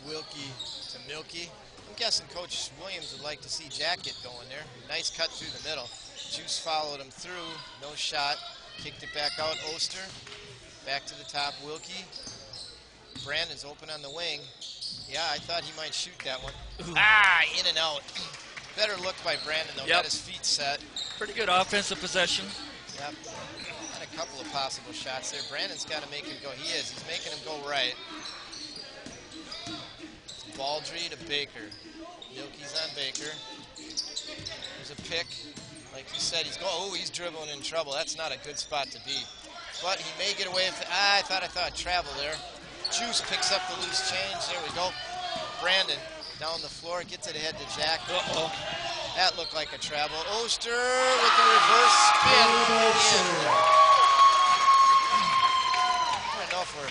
Wilkie to Milky. I'm guessing Coach Williams would like to see Jack get going there. Nice cut through the middle. Juice followed him through. No shot. Kicked it back out. Oster. Back to the top. Wilkie. Brandon's open on the wing. Yeah, I thought he might shoot that one. Ooh. In and out. Better look by Brandon, though. Got his feet set. Pretty good offensive possession. Yep. Had a couple of possible shots there. Brandon's got to make him go. He is. He's making him go right. It's Baldry to Baker. Milky's on Baker. There's a pick. Like you said, he's dribbling in trouble. That's not a good spot to be. But he may get away with it. I thought travel there. Juice picks up the loose change. There we go. Brandon down the floor, gets it ahead to Jack. Uh-oh. That looked like a travel. Oster with the reverse spin. I don't know if we're...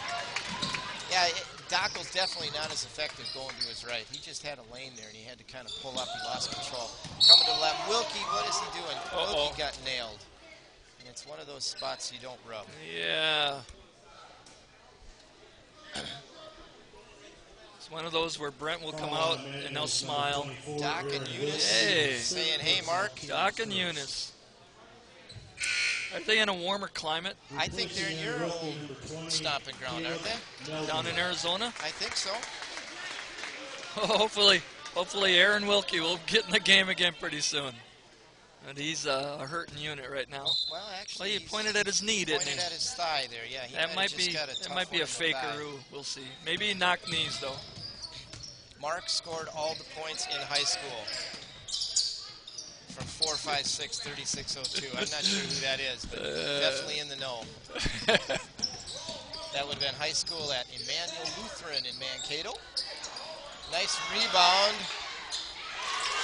Yeah, Dockel's definitely not as effective going to his right. He just had a lane there, and he had to kind of pull up. He lost control. Coming to the left. Wilkie, what is he doing? Wilkie got nailed. And it's one of those spots you don't rub. Yeah. It's one of those where Brent will come out and they'll smile. Doc and Eunice saying, hey, Mark. Doc and Eunice. Are they in a warmer climate? I think they're in your old stomping ground, aren't they? Down in Arizona? I think so. Hopefully Aaron Wilkie will get in the game again pretty soon. And he's a hurting unit right now. Well, actually, he pointed at his knee, didn't he? Pointed at his thigh there, yeah. That might be a faker. We'll see. Maybe he knocked knees though. Mark scored all the points in high school from 4.56, 36.02. I'm not sure who that is, but definitely in the know. That would have been high school at Emmanuel Lutheran in Mankato. Nice rebound.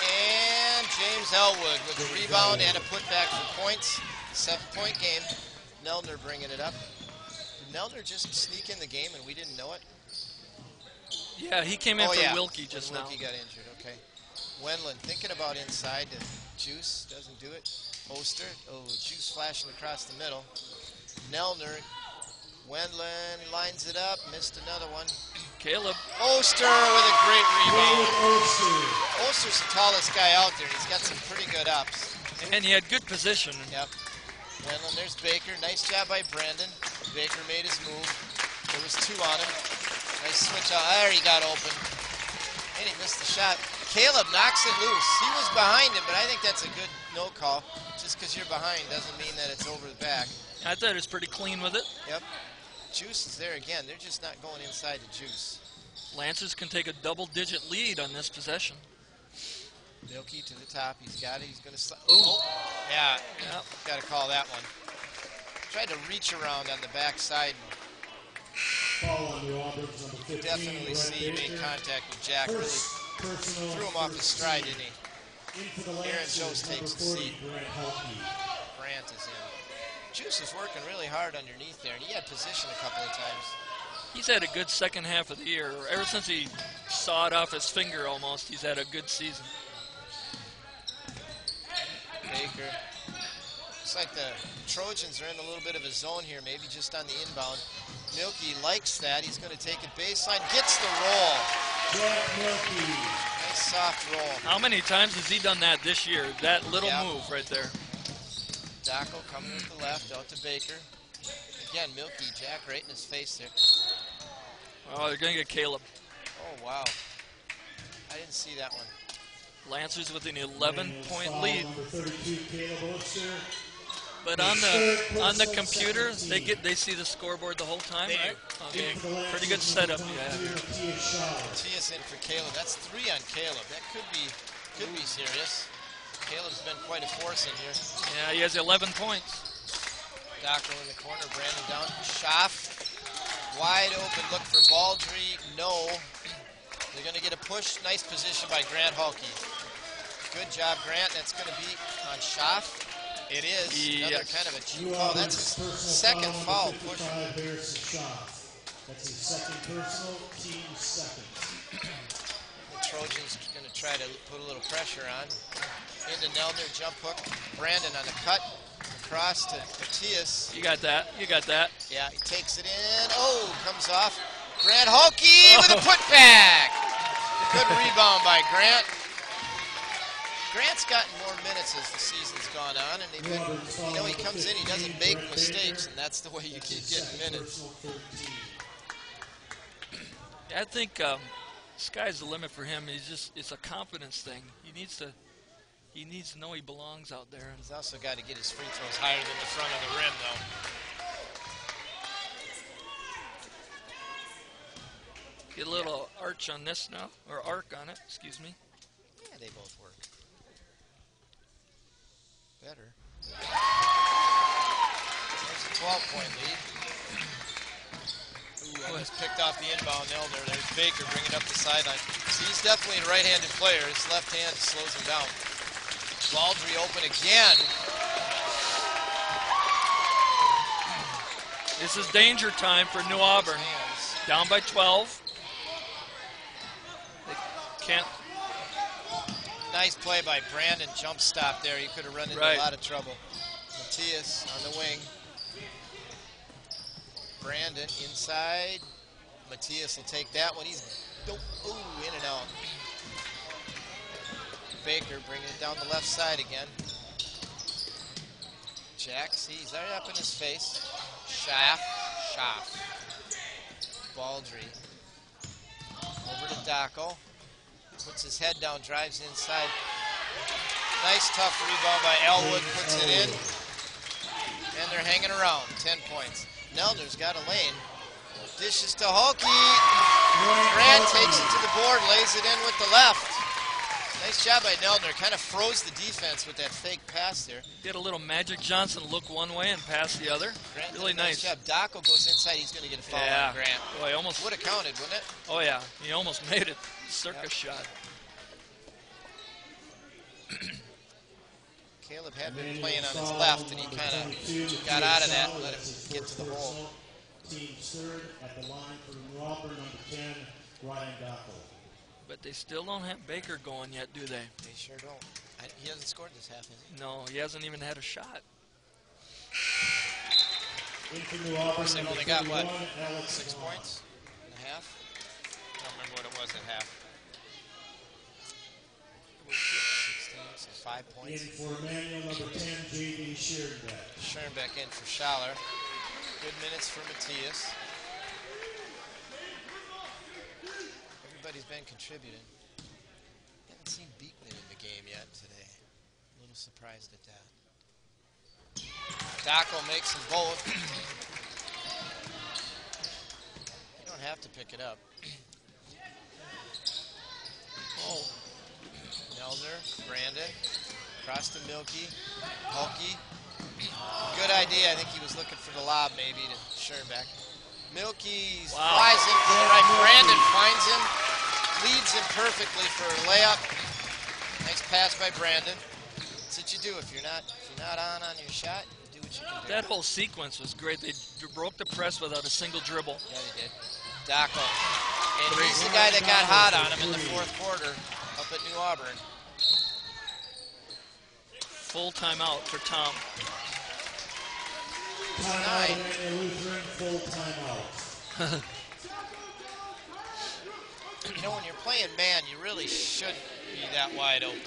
And James Elwood with a rebound and a putback for points. 7-point game. Neldner bringing it up. Did Neldner just sneak in the game and we didn't know it? Yeah, he came in for Wilkie just now. Wilkie got injured, okay. Wendland thinking about inside to Juice, doesn't do it. Oster, Juice flashing across the middle. Neldner, Wendland lines it up, missed another one. Caleb. Oster with a great rebound. Oster's the tallest guy out there. He's got some pretty good ups. And he had good position. Yep. Wendland, there's Baker. Nice job by Brandon. Baker made his move. There was two on him. Nice switch out. There he got open. And he missed the shot. Caleb knocks it loose. He was behind him, but I think that's a good no call. Just because you're behind doesn't mean that it's over the back. I thought it was pretty clean with it. Yep. Juice is there again. They're just not going inside the Juice. Lancers can take a double-digit lead on this possession. Milky to the top. He's got it. He's going to slide. Oh. Yeah. Yep. Got to call that one. Tried to reach around on the backside. You definitely see he made contact with Jack. Really threw him off his stride, didn't he? Aaron Jost takes the seat. Grant is in. Juice is working really hard underneath there, and he had position a couple of times. He's had a good second half of the year. Ever since he sawed off his finger almost, he's had a good season. Baker. Looks like the Trojans are in a little bit of a zone here, maybe just on the inbound. Milky likes that. He's going to take it baseline. Gets the roll. Jack Milky. Nice soft roll. How many times has he done that this year? That little Yeah. move right there. Dacko coming with the left out to Baker. Again, Milky Jack right in his face there. Oh, they're going to get Caleb. Oh, wow. I didn't see that one. Lancers with an 11-point lead. Number 32, Caleb Oster. But on the computer, they see the scoreboard the whole time, They right? do. Okay, pretty good setup. Yeah. Matias in for Caleb. That's 3 on Caleb. That could be serious. Caleb's been quite a force in here. Yeah, he has 11 points. Dacko in the corner, Brandon down. Schaff, wide open, look for Baldry. No. They're going to get a push. Nice position by Grant Halke. Good job, Grant. That's going to be on Schaff. It is. Another kind of a cheap foul. That's his second foul push. That's his second personal, team second. The Trojans are going to try to put a little pressure on. Into Neldner, jump hook. Brandon on the cut. Across to Matias. You got that. Yeah, he takes it in. Oh, comes off. Grant Halke with a putback. Good rebound by Grant. Grant's gotten more minutes as the season's gone on, and they've been, he comes in, he doesn't make mistakes, and that's the way you keep getting minutes. Yeah, I think sky's the limit for him. It's a confidence thing. He needs to know he belongs out there. He's also got to get his free throws higher than the front of the rim, though. Get a little arch on this now, or arc on it, excuse me. Yeah, they both work. Better. There's a 12-point lead. Ooh, I just picked off the inbound Neldner. There's Baker bringing up the sideline. See, he's definitely a right-handed player. His left hand slows him down. Baldry open again. This is danger time for New Auburn. Down by 12. They can't. Nice play by Brandon, jump stop there. He could have run into a lot of trouble. Matias on the wing. Brandon inside. Matias will take that one. He's in and out. Baker bringing it down the left side again. Jack, see, he's right up in his face. Schaff. Baldry. Over to Dacko. Puts his head down, drives inside. Nice tough rebound by Elwood, puts it in. And they're hanging around, 10 points. Neldner's got a lane. Dishes to Halke. Grant takes it to the board, lays it in with the left. Nice job by Neldner. Kind of froze the defense with that fake pass there. Did a little Magic Johnson look one way and pass the other. Grant really nice job. Dacko goes inside. He's going to get a foul on Grant. Boy, almost would have counted, wouldn't it? Oh, yeah. He almost made it. Circus shot. Caleb had been playing on his left, and he kind of got out of that and let him get to the hole. Team third at the line for New Auburn, number 10, Ryan Dacko. But they still don't have Baker going yet, do they? They sure don't. He hasn't scored this half, has he? No, he hasn't even had a shot. In for New Auburn, they've only got, what, Alex 6 points and a half? I don't remember what it was at half. It was 16, so 5 points. In for Emmanuel, number 10, J.D. Schoenbeck. Schoenbeck in for Schaller. Good minutes for Matias. Everybody's been contributing. Haven't seen Beekman in the game yet today. A little surprised at that. Dacko makes them both. You don't have to pick it up. Oh. Neldner, Brandon, across to Milky, Halke. Good idea. I think he was looking for the lob maybe to Schoenbeck. Milky flies in for the right. Brandon finds him, leads him perfectly for a layup. Nice pass by Brandon. That's what you do if you're not on your shot. You do what you can do. That whole sequence was great. They broke the press without a single dribble. Yeah, they did. Dacko. And he's the guy that got hot on him in the fourth quarter up at New Auburn. Full timeout for Tom. Timeout, Lutheran, full timeout. You know, when you're playing man, you really shouldn't be that wide open.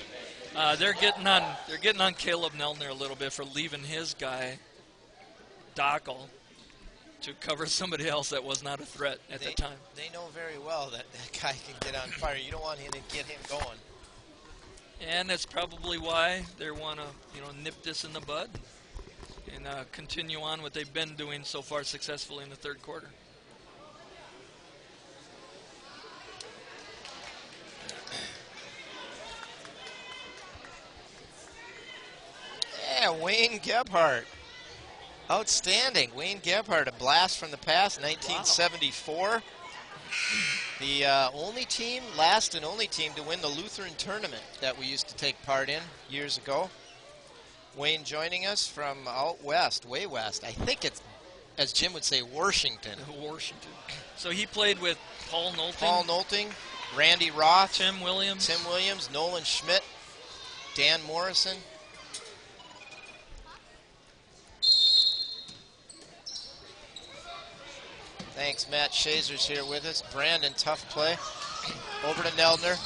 They're getting on Caleb Nelner a little bit for leaving his guy, Dockel, to cover somebody else that was not a threat at the time. They know very well that that guy can get on fire. You don't want him to get him going. And that's probably why they want to, nip this in the bud and continue on what they've been doing so far successfully in the third quarter. Yeah, Wayne Gebhardt. Outstanding. Wayne Gebhardt, a blast from the past, 1974. Wow. The last and only team to win the Lutheran tournament that we used to take part in years ago. Wayne joining us from out west, way west. I think it's, as Jim would say, Washington. Washington. So he played with Paul Nolting, Randy Roth, Tim Williams, Nolan Schmidt, Dan Morrison. Thanks, Matt Shazer's here with us. Brandon, tough play. Over to Neldner.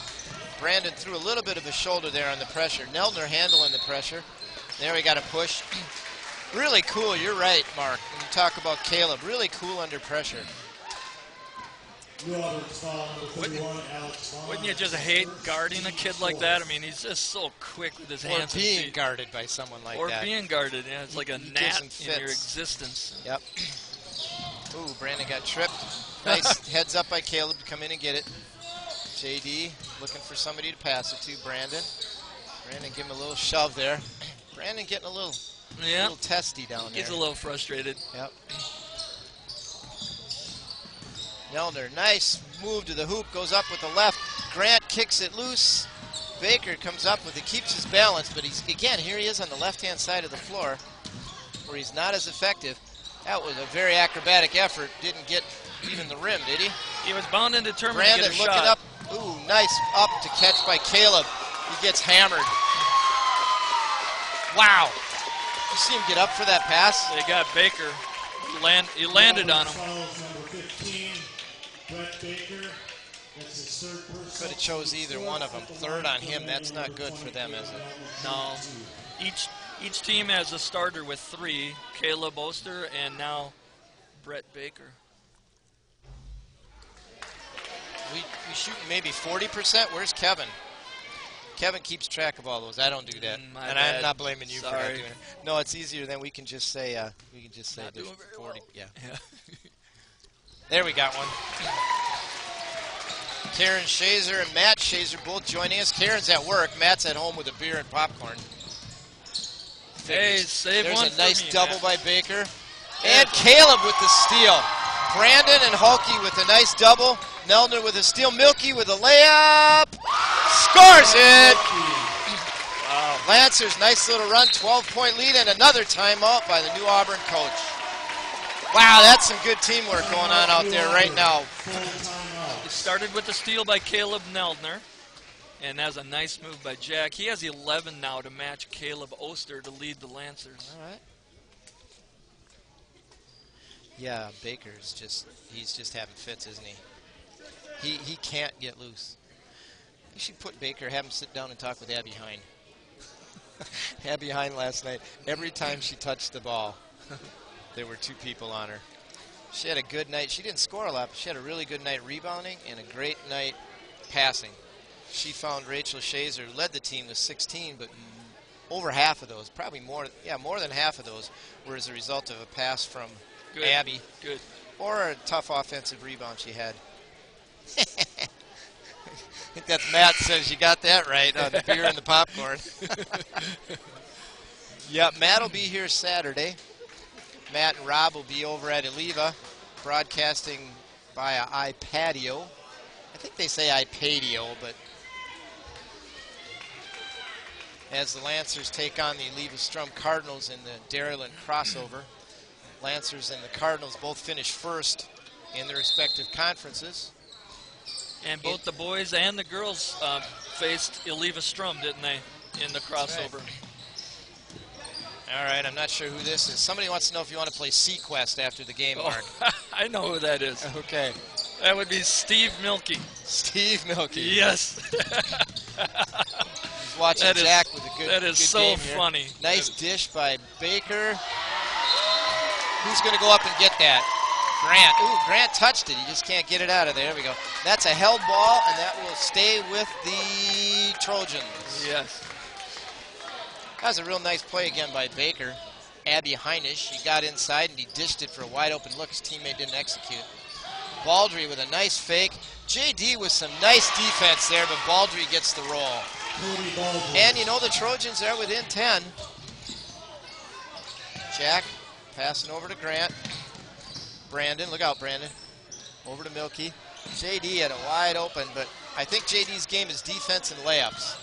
Brandon threw a little bit of a shoulder there on the pressure. Neldner handling the pressure. There we got a push. Really cool, you're right, Mark. When you talk about Caleb, really cool under pressure. Wouldn't you just hate guarding a kid like that? I mean, he's just so quick with his hands. Or being guarded by someone like that. Or being guarded, yeah. It's like a gnat in your existence. Yep. Ooh, Brandon got tripped. Nice heads up by Caleb to come in and get it. JD looking for somebody to pass it to. Brandon give him a little shove there. Brandon getting a little testy down there. He's a little frustrated. Yep. Neldner, nice move to the hoop, goes up with the left. Grant kicks it loose. Baker comes up with it, keeps his balance, but here he is on the left-hand side of the floor where he's not as effective. That was a very acrobatic effort. Didn't get even the rim, did he? He was bound and determined Brandon to get a looking shot. up. Ooh, nice up to catch by Caleb. He gets hammered. Wow. You see him get up for that pass? They got Baker. He landed on him. Could have chose either one of them. Third on him. That's not good for them, is it? No. Each team has a starter with 3, Caleb Oster and now Brett Baker. We shoot maybe 40%. Where's Kevin? Kevin keeps track of all those. I don't do that, and bad. I'm not blaming you Sorry. for not doing it. No, it's easier than we can just say. Not there's doing very 40. well. Yeah. There we got one. Karen Shazer and Matt Shazer both joining us. Karen's at work. Matt's at home with a beer and popcorn. Hey, save There's one a nice for me, double Matt. by Baker. And Caleb with the steal. Brandon and Hulke with a nice double. Neldner with a steal. Milky with a layup. Scores it! Wow. Lancers, nice little run. 12-point lead and another timeout by the new Auburn coach. Wow, that's some good teamwork going on out there right now. It started with the steal by Caleb Neldner. And that's a nice move by Jack. He has 11 now to match Caleb Oster to lead the Lancers. All right. Yeah, Baker's he's just having fits, isn't he? He can't get loose. You should put Baker, have him sit down and talk with Abby Hine. Abby Hine last night, every time she touched the ball, there were 2 people on her. She had a good night. She didn't score a lot, but she had a really good night rebounding and a great night passing. She found Rachel Shazer, who led the team with 16, but over half of those, probably more than half of those, were as a result of a pass from Abby. Good. Or a tough offensive rebound she had. I think that's Matt says you got that right on the beer and the popcorn. Yeah, Matt will be here Saturday. Matt and Rob will be over at Eliva broadcasting via iPadio. I think they say iPadio, but as the Lancers take on the Eliva-Strum Cardinals in the Dairyland crossover. Lancers and the Cardinals both finished first in their respective conferences. And both the boys and the girls faced Eliva-Strum, didn't they, in the crossover? Right. All right, I'm not sure who this is. Somebody wants to know if you want to play Sequest after the game, Mark. I know who that is. Okay. That would be Steve Milkey. Steve Milkey. Yes. He's watching Jack with a good That is good so game here. funny. Nice dish by Baker. Who's going to go up and get that? Grant. Ooh, Grant touched it. He just can't get it out of there. There we go. That's a held ball, and that will stay with the Trojans. Yes. That was a real nice play again by Baker. Abby Heinisch, he got inside and he dished it for a wide open look. His teammate didn't execute. Baldry with a nice fake. JD with some nice defense there, but Baldry gets the roll. And you know the Trojans are within 10. Jack passing over to Grant. Brandon, look out Brandon. Over to Milkey. JD had a wide open, but I think JD's game is defense and layups.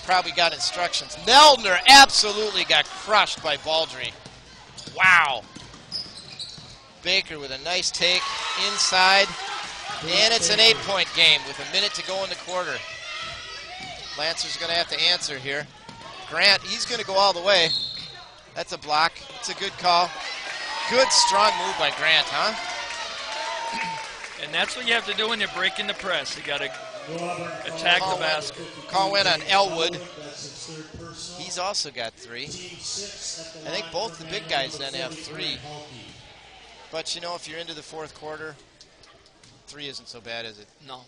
Probably got instructions. Neldner absolutely got crushed by Baldry. Wow. Baker with a nice take inside. And it's an 8-point game with a minute to go in the quarter. Lancers going to have to answer here. Grant, he's going to go all the way. That's a block. It's a good call. Good, strong move by Grant, huh? And that's what you have to do when you're breaking the press. You got to attack the basket. Call went on Elwood. He's also got 3. I think both the big guys then have 3. But, you know, if you're into the fourth quarter, 3 isn't so bad, is it? No.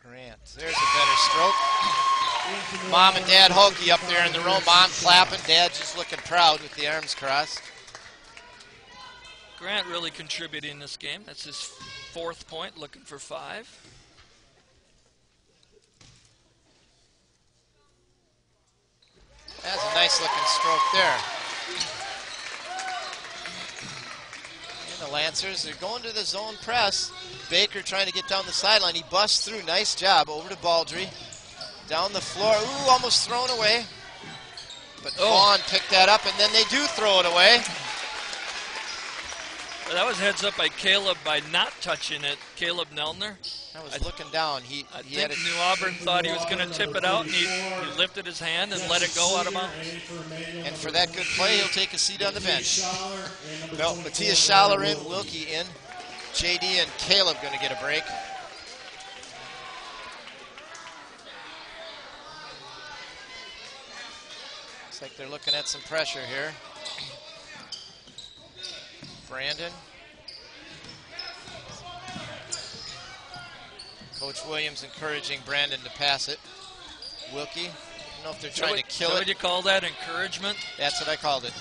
Grant, there's a better stroke. Mom and Dad Hulky up there in the room. Mom clapping, Dad just looking proud with the arms crossed. Grant really contributing in this game. That's his 4th point, looking for 5. That's a nice looking stroke there. And the Lancers, they're going to the zone press. Baker trying to get down the sideline. He busts through. Nice job. Over to Baldry. Down the floor. Ooh, almost thrown away. But Vaughn picked that up, and then they do throw it away. Well, that was heads up by Caleb by not touching it. Caleb Neldner. I was looking down. I think New Auburn thought he was going to tip it out, and he lifted his hand and let it go out of bounds. And for that good play, he'll take a seat on the bench. Well, Matthias Schaller in, Wilkie in. JD and Caleb going to get a break. Looks like they're looking at some pressure here. Brandon. Coach Williams encouraging Brandon to pass it. Wilkie, I don't know if they're trying to kill it. What would you call that, encouragement? That's what I called it.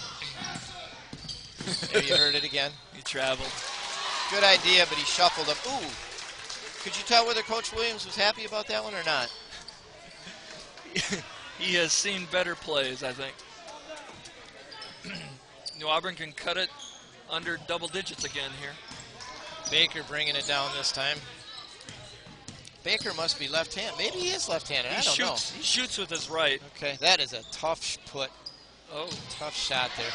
There you heard it again. He traveled. Good idea, but he shuffled up. Ooh. Could you tell whether Coach Williams was happy about that one or not? He has seen better plays, I think. New Auburn can cut it under double digits again here. Baker bringing it down this time. Baker must be left-handed. Maybe he is left-handed. I don't know. He shoots with his right. Okay, that is a tough put. Oh. Tough shot there.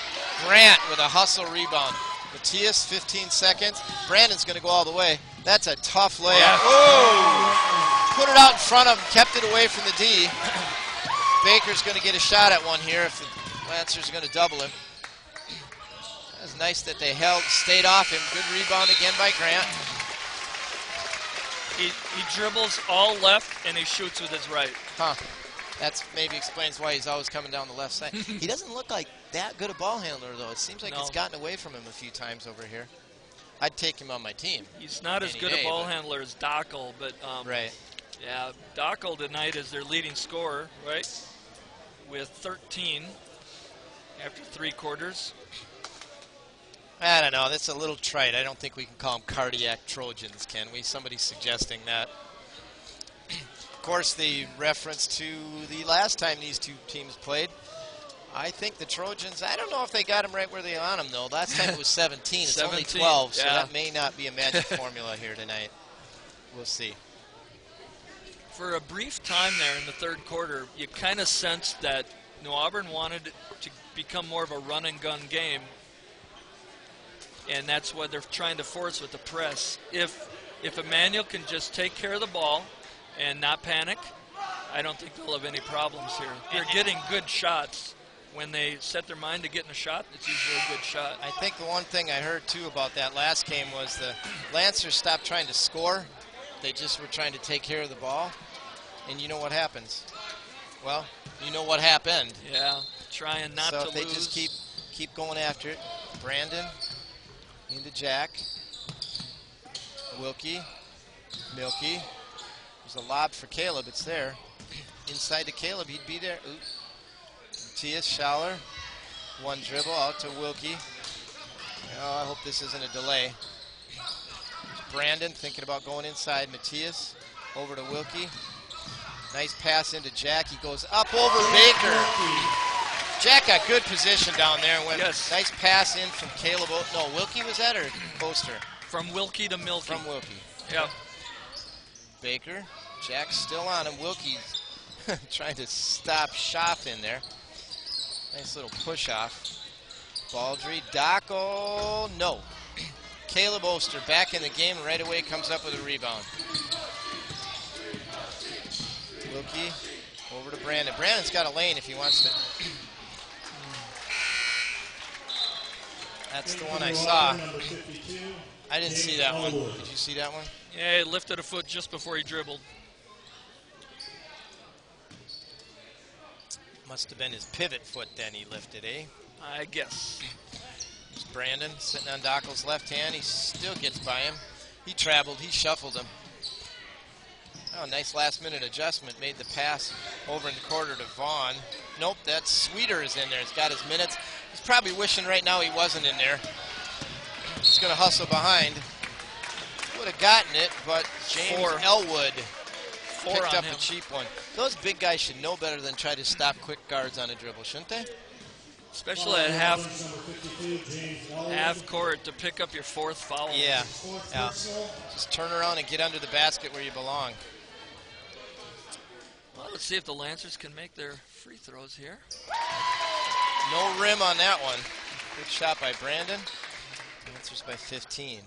Grant with a hustle rebound. Matthias, 15 seconds. Brandon's going to go all the way. That's a tough layup. Yeah. Oh! Put it out in front of him, kept it away from the D. Baker's going to get a shot at one here if the Lancers are going to double him. That was nice that they stayed off him. Good rebound again by Grant. He dribbles all left and he shoots with his right. Huh. That maybe explains why he's always coming down the left side. He doesn't look like that good a ball handler, though. It seems like it's gotten away from him a few times over here. I'd take him on my team. He's not as good a ball handler as Dockel, but right. Yeah, Dockel tonight is their leading scorer, right? With 13 after 3 quarters. I don't know. That's a little trite. I don't think we can call them cardiac Trojans, can we? Somebody's suggesting that. Of course, the reference to the last time these two teams played, I think the Trojans, I don't know if they got them right where they on them, though. Last time it was 17. It's 17, only 12, so yeah. that may not be a magic formula here tonight. We'll see. For a brief time there in the third quarter, you kind of sensed that New Auburn wanted to become more of a run-and-gun game, and that's what they're trying to force with the press. If Emmanuel can just take care of the ball and not panic, I don't think they'll have any problems here. They're getting good shots when they set their mind to getting a shot, it's usually a good shot. I think the one thing I heard, too, about that last game was the Lancers stopped trying to score. They just were trying to take care of the ball. And you know what happens? Well, you know what happened. Yeah, trying not to lose. So they just keep going after it. Brandon into Jack. Wilkie. Milky. There's a lob for Caleb. It's there. Inside to Caleb. He'd be there. Ooh. Matthias Schaller. One dribble out to Wilkie. Oh, I hope this isn't a delay. Brandon thinking about going inside. Matthias over to Wilkie. Nice pass into Jack. He goes up over Baker. Jack got good position down there and went. Yes. Nice pass in from Caleb. No, Wilkie was that or Poster? From Wilkie to Milky. From Wilkie. Yeah. Baker. Jack's still on him. Wilkie's trying to stop Schaff in there. Nice little push off. Baldry. Daco. No. Caleb Oster back in the game and right away comes up with a rebound. Wilkie over to Brandon. Brandon's got a lane if he wants to. That's the one I saw. I didn't see that one. Did you see that one? Yeah, he lifted a foot just before he dribbled. Must have been his pivot foot then he lifted, eh? I guess. There's Brandon sitting on Dockel's left hand. He still gets by him. He traveled. He shuffled him. Oh, nice last-minute adjustment. Made the pass over in the quarter to Vaughn. Nope, that's Sweeter is in there. He's got his minutes. He's probably wishing right now he wasn't in there. He's going to hustle behind. Would have gotten it, but James Elwood picked up a cheap one. Those big guys should know better than try to stop quick guards on a dribble, shouldn't they? Especially at half court to pick up your fourth foul. Yeah. Just turn around and get under the basket where you belong. Well, let's see if the Lancers can make their free throws here. No rim on that one. Good shot by Brandon. Lancers by 15.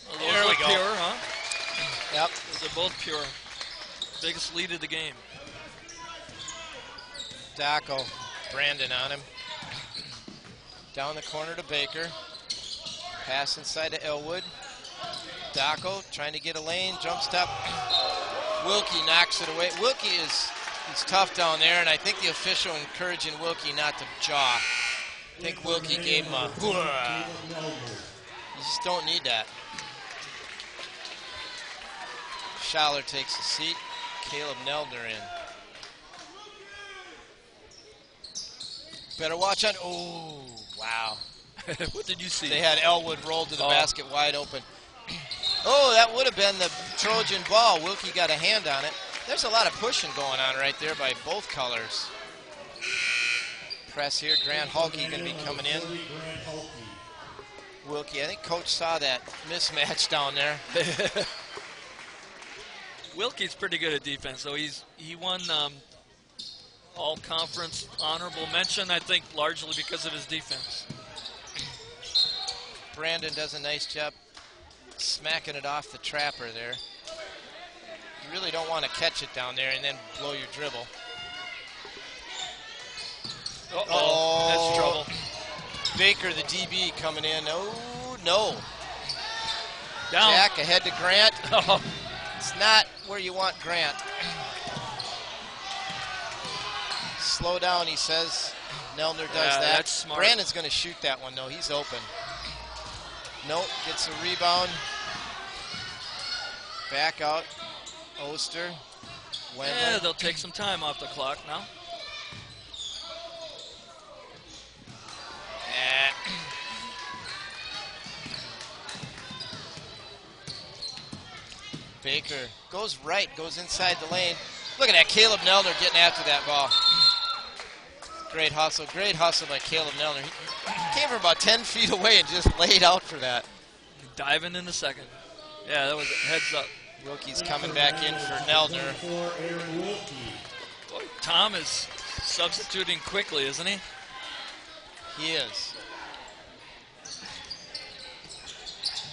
Well, there we go. Pure, huh? Yep. Those are both pure. Biggest lead of the game. Daco, Brandon on him. Down the corner to Baker. Pass inside to Elwood. Daco trying to get a lane, jump step. Wilkie knocks it away. Wilkie is tough down there, and I think the official encouraging Wilkie not to jaw. I think Wilkie gave him a. You just don't need that. Schaller takes a seat. Caleb Neldner in. Better watch on. Oh, wow. What did you see? They had Elwood rolled to the basket wide open. Oh, that would have been the Trojan ball. Wilkie got a hand on it. There's a lot of pushing going on right there by both colors. Press here. Grant Hulkey going to be coming in. Wilkie, I think Coach saw that mismatch down there. Wilkie's pretty good at defense, though. He won all-conference honorable mention, I think, largely because of his defense. Brandon does a nice job smacking it off the trapper there. You really don't want to catch it down there and then blow your dribble. Uh-oh, that's trouble. Baker, the DB, coming in. Oh, no. Down. Jack ahead to Grant. Oh. It's not where you want Grant. Slow down, he says. Neldner does that. That's smart. Brandon's going to shoot that one, though. He's open. Nope, gets a rebound. Back out. Oster. Yeah, they'll take some time off the clock now. Baker goes right, goes inside the lane. Look at that, Caleb Neldner getting after that ball. Great hustle by Caleb Neldner. He came from about 10 feet away and just laid out for that. Diving in the second. Yeah, that was a heads up. Wilkie's coming back in for Neldner. Boy, Tom is substituting quickly, isn't he? He is.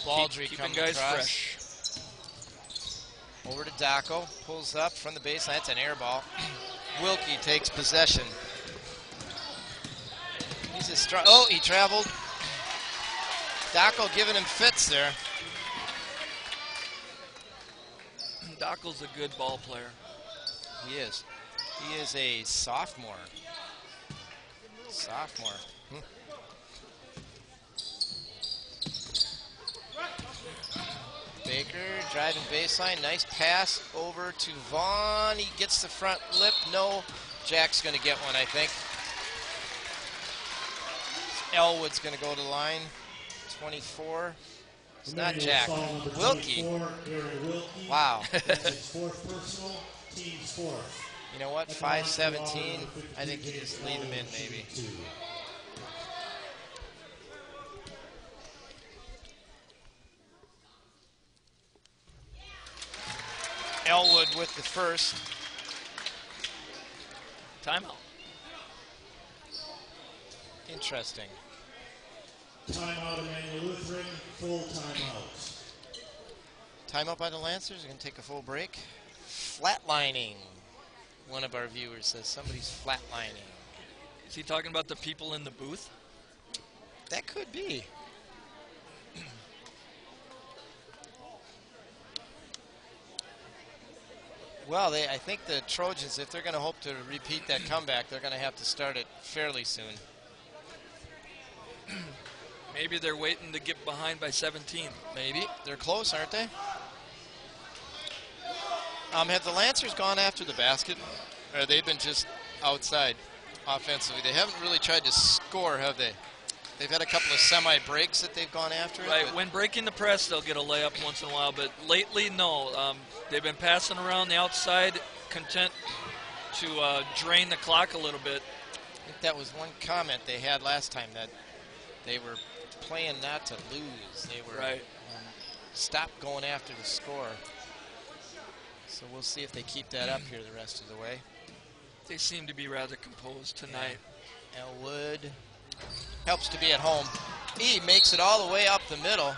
Baldry keeping comes guys across. fresh. Over to Daco, pulls up from the baseline. That's an air ball. Wilkie takes possession. He's a oh, he traveled. Daco giving him fits there. Daco's a good ball player. He is. He is a sophomore. Baker driving baseline. Nice pass over to Vaughn. He gets the front lip. No. Jack's going to get one, I think. Elwood's going to go to the line. 24. It's not Jack. Wilkie. Wow. You know what? 5'17". I think you just leave him in, maybe. Elwood with the first. Timeout. Interesting. Timeout, Emmanuel Lutheran, full timeout. Timeout by the Lancers. We're going to take a full break. Flatlining. One of our viewers says somebody's flatlining. Is he talking about the people in the booth? That could be. Well, I think the Trojans, if they're going to hope to repeat that comeback, they're going to have to start it fairly soon. Maybe they're waiting to get behind by 17. Maybe. They're close, aren't they? Have the Lancers gone after the basket? Or they've been just outside offensively? They haven't really tried to score, have they? They've had a couple of semi-breaks that they've gone after it. Right, when breaking the press, they'll get a layup once in a while, but lately, no. They've been passing around the outside, content to drain the clock a little bit. I think that was one comment they had last time, that they were playing not to lose. They were stop going after the score. So we'll see if they keep that up here the rest of the way. They seem to be rather composed tonight. Yeah. Elwood helps to be at home. He makes it all the way up the middle.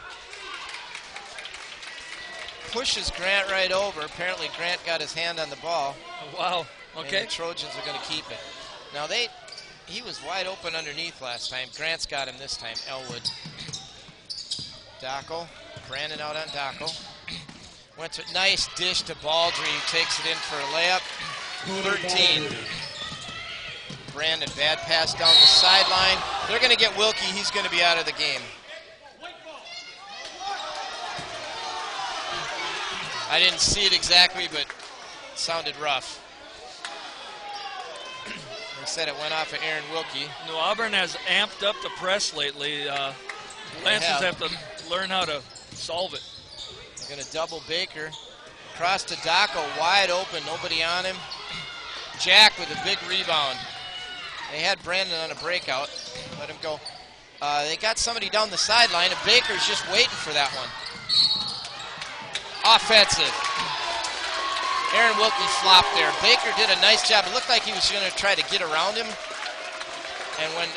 Pushes Grant right over. Apparently Grant got his hand on the ball. Oh, wow. Okay. And the Trojans are going to keep it. Now he was wide open underneath last time. Grant's got him this time. Elwood. Daco. Brandon out on Daco. Went to nice dish to Baldry. Takes it in for a layup. 13. Brandon, bad pass down the sideline. They're going to get Wilkie. He's going to be out of the game. I didn't see it exactly, but it sounded rough. They said it went off of Aaron Wilkie. No, Auburn has amped up the press lately. Lancers have to learn how to solve it. They're going to double Baker. Cross to Daco, wide open, nobody on him. Jack with a big rebound. They had Brandon on a breakout. Let him go. They got somebody down the sideline, and Baker's just waiting for that one. Offensive. Aaron Wilkie flopped there. Baker did a nice job. It looked like he was going to try to get around him. And when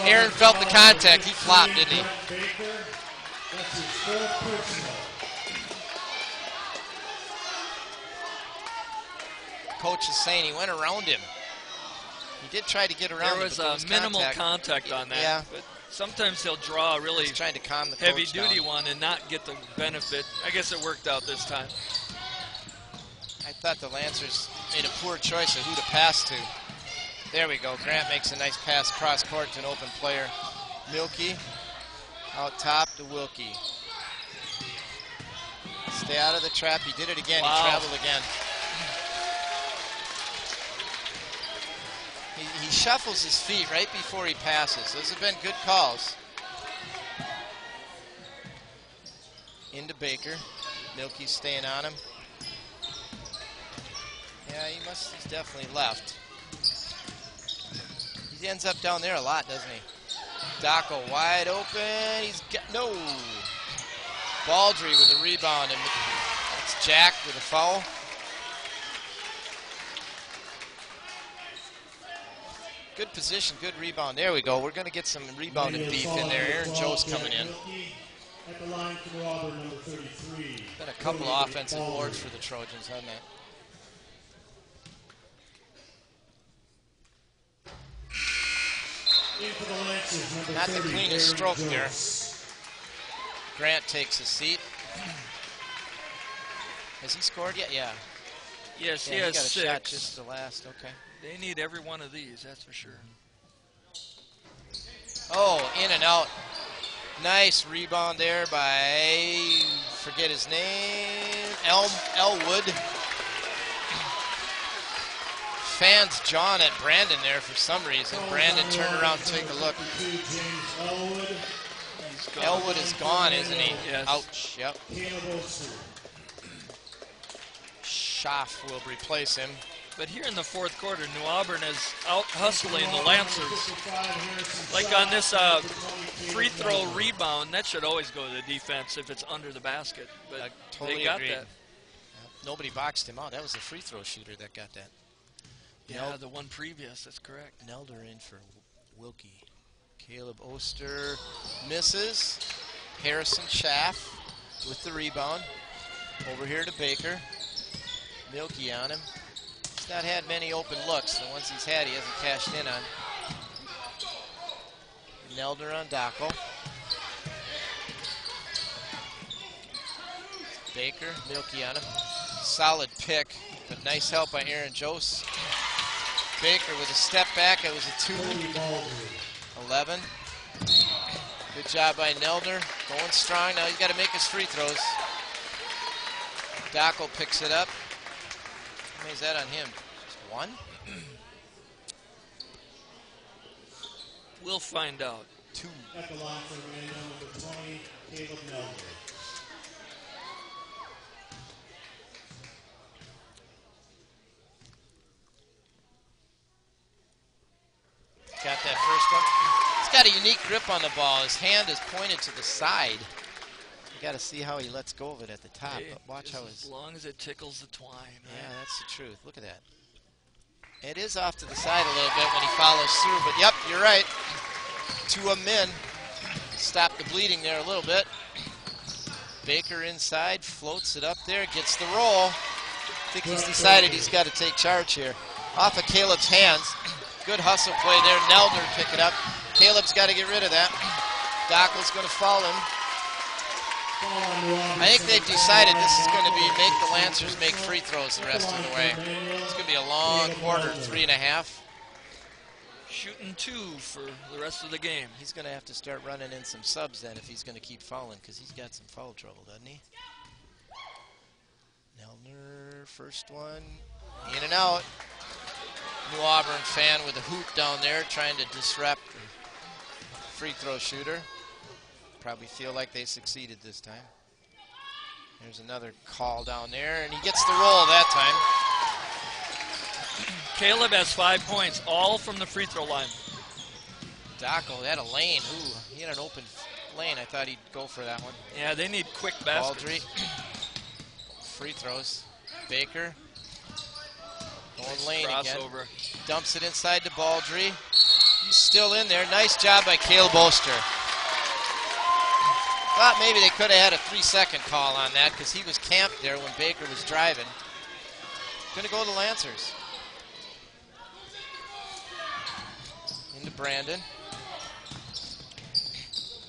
Aaron felt the contact, he flopped, didn't he? Coach is saying he went around him. He did try to get around him. There was a minimal contact on that. Yeah. But sometimes he'll draw a really trying to calm the heavy-duty one and not get the benefit. I guess it worked out this time. I thought the Lancers made a poor choice of who to pass to. There we go. Grant makes a nice pass cross court to an open player. Milky out top to Wilkie. Stay out of the trap. He did it again. Wow. He traveled again. He shuffles his feet right before he passes. Those have been good calls. Into Baker. Milky's staying on him. Yeah, he's definitely left. He ends up down there a lot, doesn't he? Daco wide open. He's got no. Baldry with a rebound, and it's Jack with a foul. Good position, good rebound. There we go. We're going to get some rebounding beef in there. Aaron Joe's coming in. At the line for New Auburn, number 33. Been a couple of offensive boards for the Trojans, hasn't it? In for the Lancers, number Not 30, the cleanest stroke there. Grant takes a seat. Has he scored yet? Yeah. Yes, Yeah, he has got a 6. shot just the last. Okay. They need every one of these, that's for sure. Oh, in and out. Nice rebound there by, forget his name, Elwood. Fans jawing at Brandon there for some reason. Brandon turned around to take a look. Elwood is gone, isn't he? Yes. Ouch, yep. Schaff will replace him. But here in the fourth quarter, New Auburn is out hustling the Lancers. Like on this free throw rebound, that should always go to the defense if it's under the basket. But I totally they got agreed. that. Nobody boxed him out. That was the free throw shooter that got that. Yeah, the one previous, that's correct. Nelder in for Wilkie. Caleb Oster misses. Harrison Schaff with the rebound. Over here to Baker. Milky on him. He's not had many open looks. The ones he's had, he hasn't cashed in on. Nelder on Dockel. Baker, Milky on him. Solid pick, but nice help by Aaron Jose. Baker with a step back. It was a 2-11. Good job by Nelder. Going strong. Now he's got to make his free throws. Dockel picks it up. How many is that on him? Just 1? We'll find out. 2. At the line for number 20, Caleb Nelder. Got that first one. He's got a unique grip on the ball. His hand is pointed to the side. You got to see how he lets go of it at the top. Hey, But watch how his. as long as it tickles the twine. Right? Yeah, that's the truth. Look at that. It is off to the side a little bit when he follows through. But yep, you're right. 2 of them in. Stop the bleeding there a little bit. Baker inside, floats it up there, gets the roll. I think he's decided he's got to take charge here. Off of Caleb's hands. Good hustle play there. Nelder pick it up. Caleb's got to get rid of that. Dockel's going to foul him. I think they've decided this is going to be make the Lancers make free throws the rest of the way. It's going to be a long quarter, 3.5. Shooting 2 for the rest of the game. He's going to have to start running in some subs then if he's going to keep fouling, because he's got some foul trouble, doesn't he? Nelder, first one, in and out. New Auburn fan with a hoop down there trying to disrupt the free throw shooter. Probably feel like they succeeded this time. There's another call down there, and he gets the roll that time. Caleb has 5 points, all from the free throw line. Dockel had a lane. Ooh, he had an open lane. I thought he'd go for that one. Yeah, they need quick baskets. Baldry. Free throws. Baker. Going Nice lane crossover. again. Dumps it inside to Baldry. He's still in there. Nice job by Caleb Oster. Thought maybe they could have had a 3-second call on that because he was camped there when Baker was driving. Going to go to the Lancers. Into Brandon.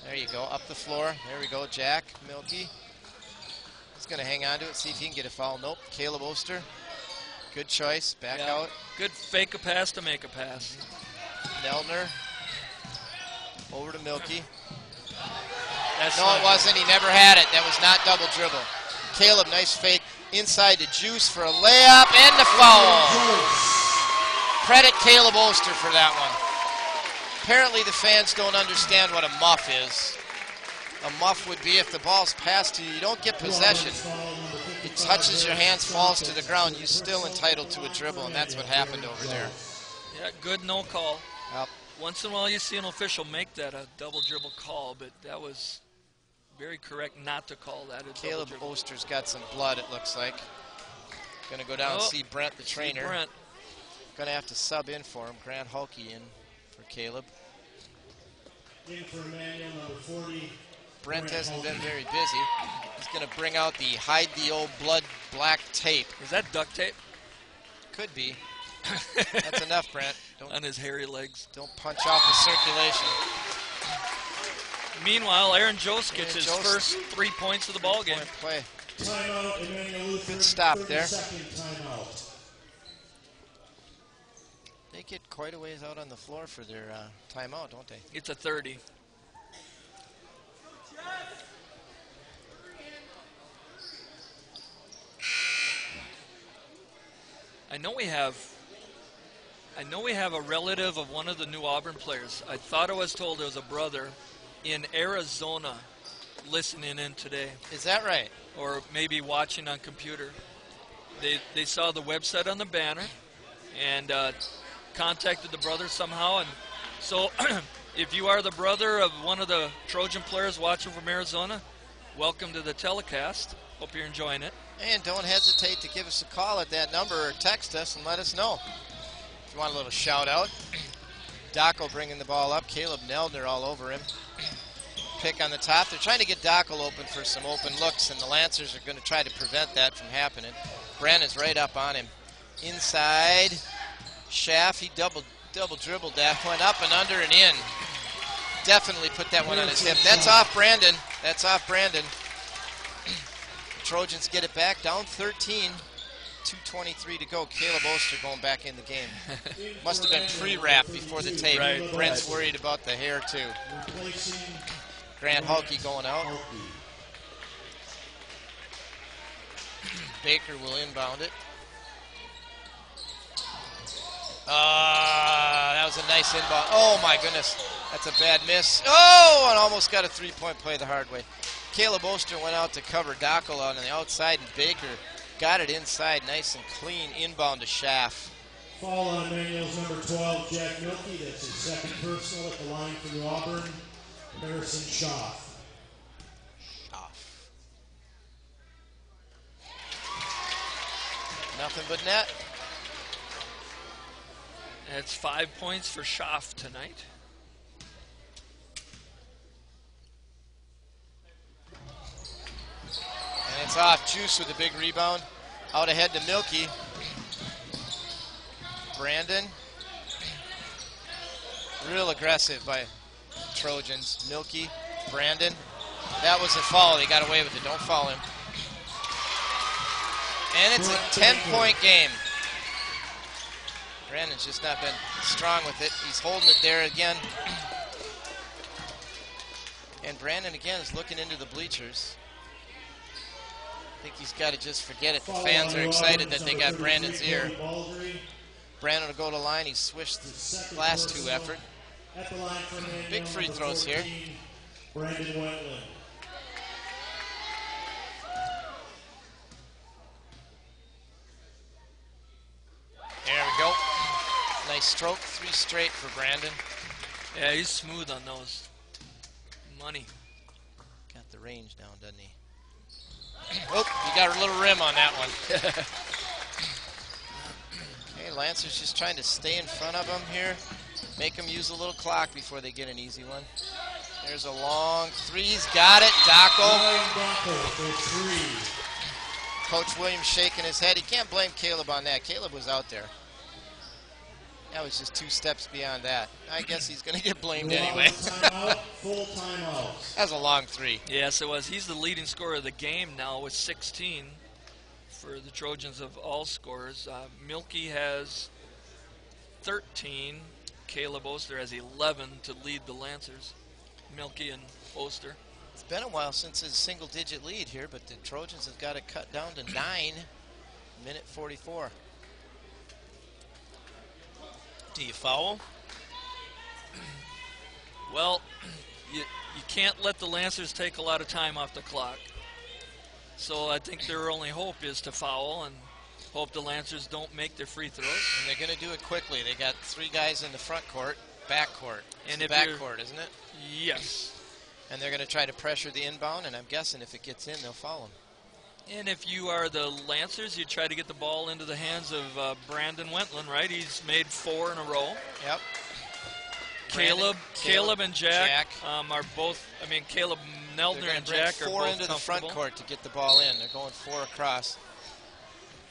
There you go, up the floor. There we go, Jack Milky. He's going to hang on to it, see if he can get a foul. Nope, Caleb Oster. Good choice, back out. Good fake a pass to make a pass. Nelner. Over to Milky. That's No, it wasn't. He never had it. That was not double dribble. Caleb, nice fake. Inside to Juice for a layup and the foul. Credit Caleb Oster for that one. Apparently the fans don't understand what a muff is. A muff would be if the ball's passed to you, you don't get possession. It touches your hands, falls to the ground, you're still entitled to a dribble, and that's what happened over there. Yeah, good no call. Yep. Once in a while you see an official make that a double dribble call, but that was very correct not to call that a Caleb double dribble. Oster's got some blood, it looks like. Going to go down and see Brent, the trainer. Brent. Going to have to sub in for him. Grant Hulke in for Caleb. In for Emmanuel, number 40. Brent hasn't been very busy. He's going to bring out the hide the old blood black tape. Is that duct tape? Could be. That's enough, Brent. On his hairy legs. Don't punch off the circulation. Meanwhile, Aaron Jost gets his first 3 points of the ball game. Play. Timeout, Emmanuel Lutheran. Good stop there. 30-second timeout. They get quite a ways out on the floor for their timeout, don't they? It's a 30. I know we have a relative of one of the new Auburn players. I thought I was told it was a brother in Arizona listening in today. Is that right? Or maybe watching on computer. They saw the website on the banner and contacted the brother somehow. And so if you are the brother of one of the Trojan players watching from Arizona, welcome to the telecast. Hope you're enjoying it. And don't hesitate to give us a call at that number or text us and let us know. If you want a little shout out. Dockel bringing the ball up. Caleb Neldner all over him. Pick on the top. They're trying to get Dockel open for some open looks, and the Lancers are going to try to prevent that from happening. Brandon's right up on him. Inside. Schaff, he double dribbled that one up and under and in. Definitely put that one on his hip. That's off Brandon. That's off Brandon. The Trojans get it back, down 13. 2:23 to go. Caleb Oster going back in the game. Must have been pre-wrapped before the tape. Right. Brent's worried about the hair too. Grant Hulke going out. Baker will inbound it. That was a nice inbound. Oh my goodness, that's a bad miss. Oh, and almost got a three-point play the hard way. Caleb Oster went out to cover Dockel on the outside, and Baker got it inside, nice and clean, inbound to Schaff. Foul on Emmanuel's number 12, Jack Milkey. That's his second personal at the line for New Auburn. Harrison Schaff. Nothing but net. That's 5 points for Schaff tonight. And it's off. Juice with a big rebound. Out ahead to Milkey. Brandon. Real aggressive by Trojans. Milkey, Brandon. That was a foul. He got away with it. Don't foul him. And it's a 10-point game. Brandon's just not been strong with it. He's holding it there again. And Brandon again is looking into the bleachers. I think he's got to just forget it. The fans are excited that they got Brandon's ear. Brandon will go to line. He's switched the last two effort. Big free throws here. Brandon Wentland. There we go. Nice stroke. 3 straight for Brandon. Yeah, he's smooth on those. Money. Got the range down, doesn't he? Oh, he got a little rim on that one. Okay, Lancer's just trying to stay in front of him here. Make him use a little clock before they get an easy one. There's a long three. He's got it. Dockel. Coach Williams shaking his head. He can't blame Caleb on that. Caleb was out there. That was just 2 steps beyond that. I guess he's going to get blamed anyway. Full timeout. That was a long 3. Yes, it was. He's the leading scorer of the game now with 16 for the Trojans of all scorers. Milkey has 13. Caleb Oster has 11 to lead the Lancers. Milkey and Oster. It's been a while since his single-digit lead here, but the Trojans have got it cut down to 9. Minute 44. Do you foul? Well, you can't let the Lancers take a lot of time off the clock. So I think their only hope is to foul and hope the Lancers don't make their free throws. And they're going to do it quickly. They got 3 guys in the front court, back court. And it's back court, isn't it? Yes. And they're going to try to pressure the inbound, and I'm guessing if it gets in, they'll foul him. And if you are the Lancers, you try to get the ball into the hands of Brandon Wentland, right? He's made 4 in a row. Yep. Caleb and Jack, are both. I mean, Caleb Neldner and Jack are both four into the front comfortable. court to get the ball in. They're going four across.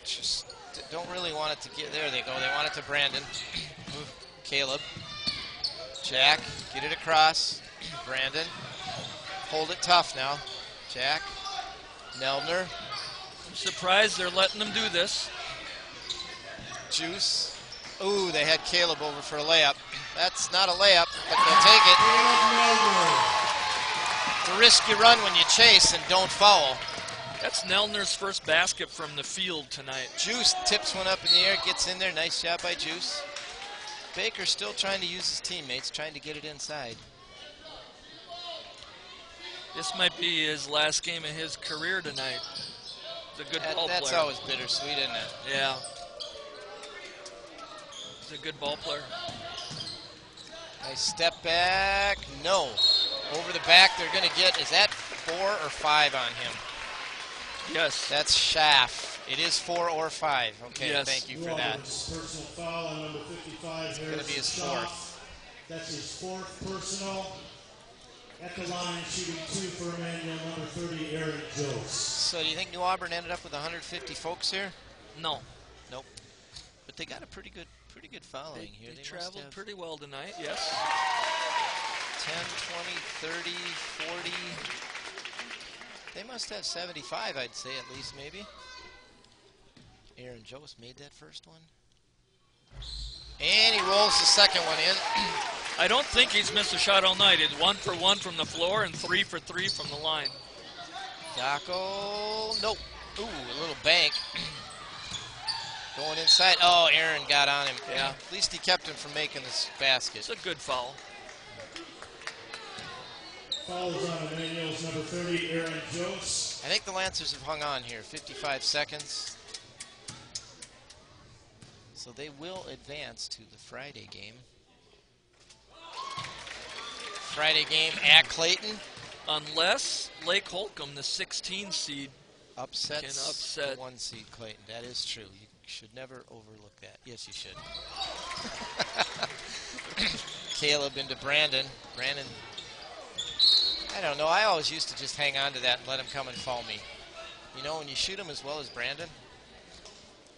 Just don't really want it to get there. They go. They want it to Brandon. Caleb. Jack. Get it across. Brandon. Hold it tough now. Jack. Neldner. I'm surprised they're letting them do this. Juice. Ooh, they had Caleb over for a layup. That's not a layup, but they'll take it. It's a risk you run when you chase and don't foul. That's Neldner's first basket from the field tonight. Juice tips one up in the air, gets in there. Nice job by Juice. Baker's still trying to use his teammates, trying to get it inside. This might be his last game of his career tonight. He's a good ball player. That's always bittersweet, isn't it? Yeah. He's a good ball player. Nice step back. No. Over the back they're going to get, is that 4 or 5 on him? Yes. That's Schaff. It is 4 or 5. Okay, yes. Thank you for that. Personal foul on number 55. It's going to be his 4th. That's his 4th personal. At the line, shooting 2 for Emmanuel, number 30, Aaron Jones. So do you think New Auburn ended up with 150 folks here? No. Nope. But they got a pretty good following here. They traveled pretty well tonight, yes. 10, 20, 30, 40. They must have 75, I'd say, at least, maybe. Aaron Jones made that first one. And he rolls the second one in. I don't think he's missed a shot all night. It's 1 for 1 from the floor and 3 for 3 from the line. Dacko, nope. Ooh, a little bank. Going inside. Oh, Aaron got on him. Yeah. At least he kept him from making this basket. It's a good foul. Fouls on Emmanuel's number 30, Aaron Jones. I think the Lancers have hung on here. 55 seconds. So they will advance to the Friday game. Friday game at Clayton. Unless Lake Holcomb, the 16 seed, upset the 1 seed Clayton. That is true. You should never overlook that. Yes, you should. Caleb into Brandon. Brandon, I don't know. I always used to just hang on to that and let him come and foul me. You know, when you shoot him as well as Brandon,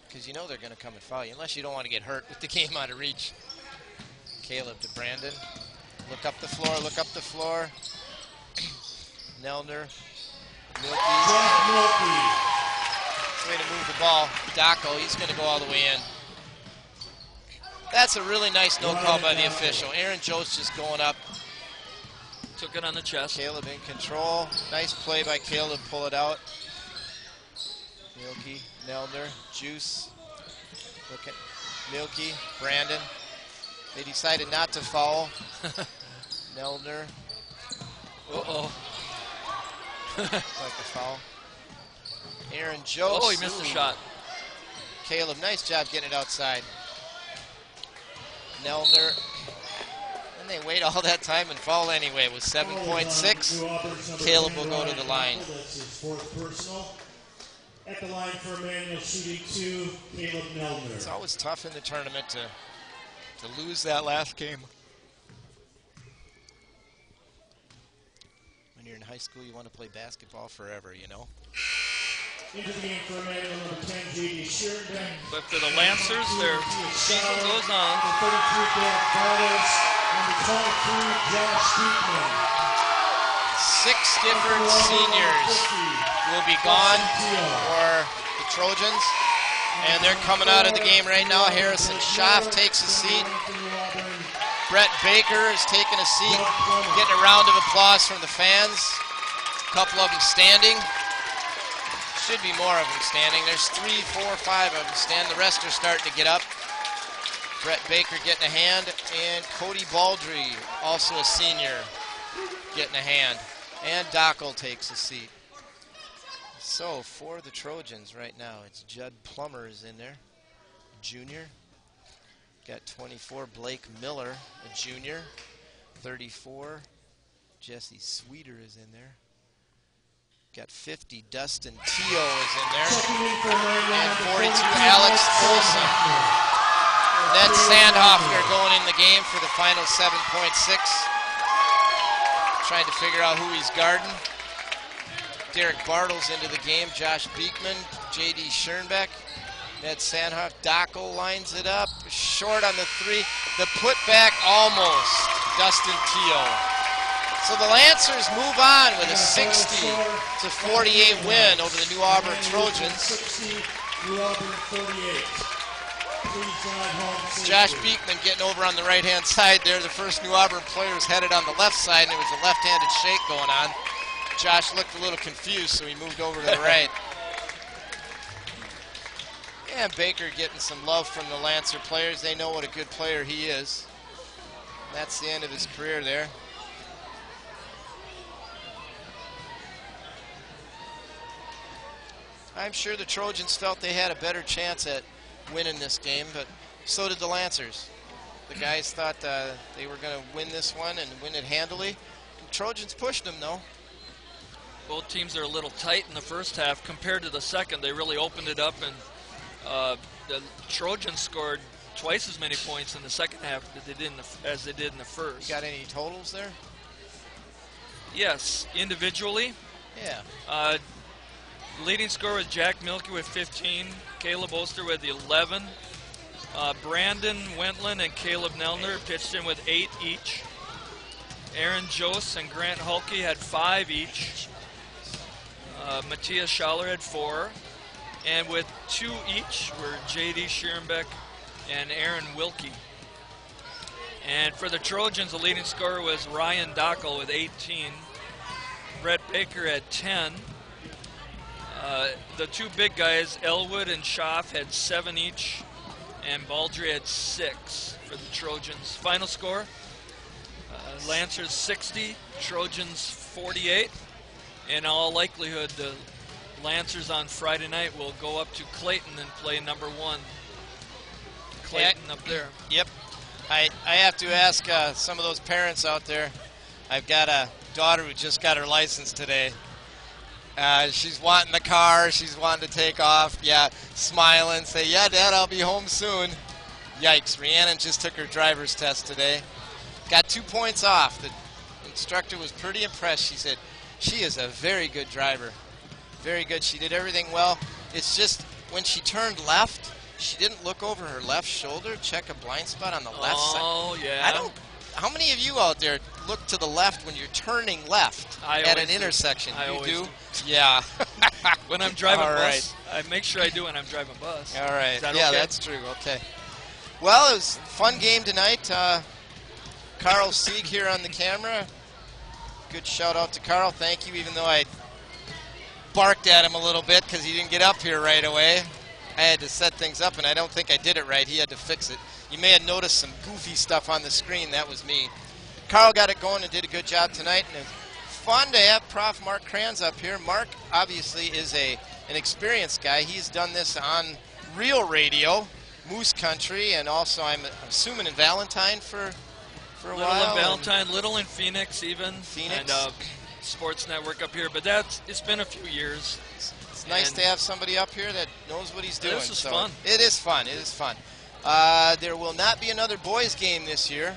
because you know they're going to come and foul you, unless you don't want to get hurt with the game out of reach. Caleb to Brandon. Look up the floor, look up the floor. Neldner. Milky. Way to move the ball. Dacko, he's going to go all the way in. That's a really nice no call by the official. Aaron Jones just going up. Took it on the chest. Caleb in control. Nice play by Caleb, pull it out. Milky, Neldner, Juice. Look at Milky, Brandon. They decided not to foul. Neldner. Uh-oh. Like a foul. Aaron Jones. Oh, he missed the shot. Caleb, nice job getting it outside. Neldner. And they wait all that time and foul anyway with 7.6. Caleb will go to the line. That's his 4th personal. At the line for Emmanuel, shooting 2, Caleb Neldner. It's always tough in the tournament to lose that last game. When you're in high school, you want to play basketball forever, you know? Into the game for Emmanuel, number 10, J.D. Sheridan. But for the Lancers, their season goes on. Number 33, Derek Carlos. Number 23, Josh Steepman. 6 different seniors will be gone for the Trojans. And they're coming out of the game right now. Harrison Schaff takes a seat. Brett Baker is taking a seat, getting a round of applause from the fans. A couple of them standing. Should be more of them standing. There's 3, 4, 5 of them standing. The rest are starting to get up. Brett Baker getting a hand, and Cody Baldry, also a senior, getting a hand. And Dockel takes a seat. So for the Trojans right now, it's Judd Plummer is in there, junior. Got 24, Blake Miller, a junior. 34, Jesse Sweeter is in there. Got 50, Dustin Teo is in there. And 42, Alex Olson. Ned Sandhoffner going in the game for the final 7.6. Trying to figure out who he's guarding. Derek Bartles into the game. Josh Beekman, J.D. Schoenbeck, Ned Sandhoff. Dockel lines it up. Short on the three. The putback almost. Dustin Teal. So the Lancers move on with a 60-48 win over the New Auburn Trojans. 60, New Auburn 48. Josh Beekman getting over on the right-hand side there. The first New Auburn player was headed on the left side, and there was a left-handed shake going on. Josh looked a little confused, so he moved over to the right. And Baker getting some love from the Lancer players. They know what a good player he is. That's the end of his career there. I'm sure the Trojans felt they had a better chance at winning this game, but so did the Lancers. The guys thought they were going to win this one and win it handily. The Trojans pushed them, though. Both teams are a little tight in the first half compared to the second. They really opened it up, and the Trojans scored twice as many points in the second half as they did in the first. You got any totals there? Yes, individually. Yeah. Leading scorer was Jack Milkey with 15, Caleb Oster with 11. Brandon Wentland and Caleb Nelner pitched in with 8 each. Aaron Jose and Grant Hulke had 5 each. Matthias Schaller had 4. And with 2 each were J.D. Schierenbeck and Aaron Wilkie. And for the Trojans, the leading scorer was Ryan Dockel with 18. Brett Baker had 10. The 2 big guys, Elwood and Schaff, had 7 each, and Baldry had 6 for the Trojans. Final score, Lancers 60, Trojans 48. In all likelihood, the Lancers on Friday night will go up to Clayton and play number 1. Clayton up there. Yep. I have to ask some of those parents out there. I've got a daughter who just got her license today. She's wanting the car. She's wanting to take off. Yeah, smiling, say, "Yeah, Dad, I'll be home soon." Yikes! Rhiannon just took her driver's test today. Got 2 points off. The instructor was pretty impressed. She said, "She is a very good driver. Very good. She did everything well. It's just when she turned left, she didn't look over her left shoulder, check a blind spot on the left side." Oh, yeah. How many of you out there look to the left when you're turning left at an intersection? You do? Yeah. When I'm driving All bus, right. I make sure I do when I'm driving bus. All right. Is that Yeah, okay? that's true. Okay. Well, it was a fun game tonight. Carl Sieg here on the camera. Good shout out to Carl. Thank you, even though I barked at him a little bit because he didn't get up here right away. I had to set things up, and I don't think I did it right. He had to fix it. You may have noticed some goofy stuff on the screen. That was me. Carl got it going and did a good job tonight. And it's fun to have Prof. Mark Kranz up here. Mark obviously is an experienced guy. He's done this on real radio, Moose Country, and also I'm assuming in Valentine for a Little while. in Valentine, little in Phoenix even. Phoenix. And Sports Network up here. But it's been a few years. It's nice to have somebody up here that knows what he's doing. This is fun. It is fun. It is fun. There will not be another boys game this year,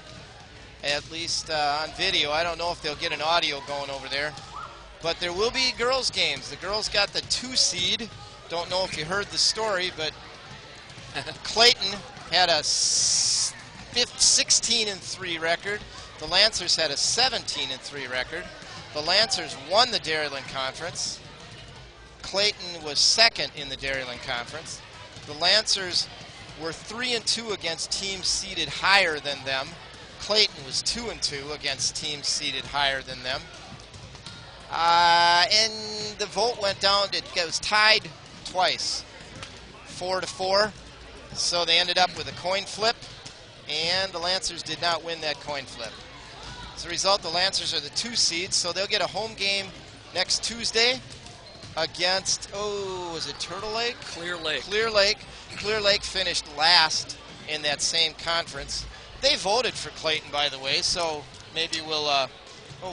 at least on video. I don't know if they'll get an audio going over there. But there will be girls games. The girls got the 2 seed. Don't know if you heard the story, but Clayton had a 16-3 record. The Lancers had a 17-3 record. The Lancers won the Dairyland Conference. Clayton was second in the Dairyland Conference. The Lancers were 3-2 against teams seeded higher than them. Clayton was 2-2 against teams seeded higher than them. And the vote went down. It was tied twice, 4-4. So they ended up with a coin flip, and the Lancers did not win that coin flip. As a result, the Lancers are the 2 seeds, so they'll get a home game next Tuesday against, was it Turtle Lake? Clear Lake. Clear Lake. Clear Lake finished last in that same conference. They voted for Clayton, by the way, so maybe we'll,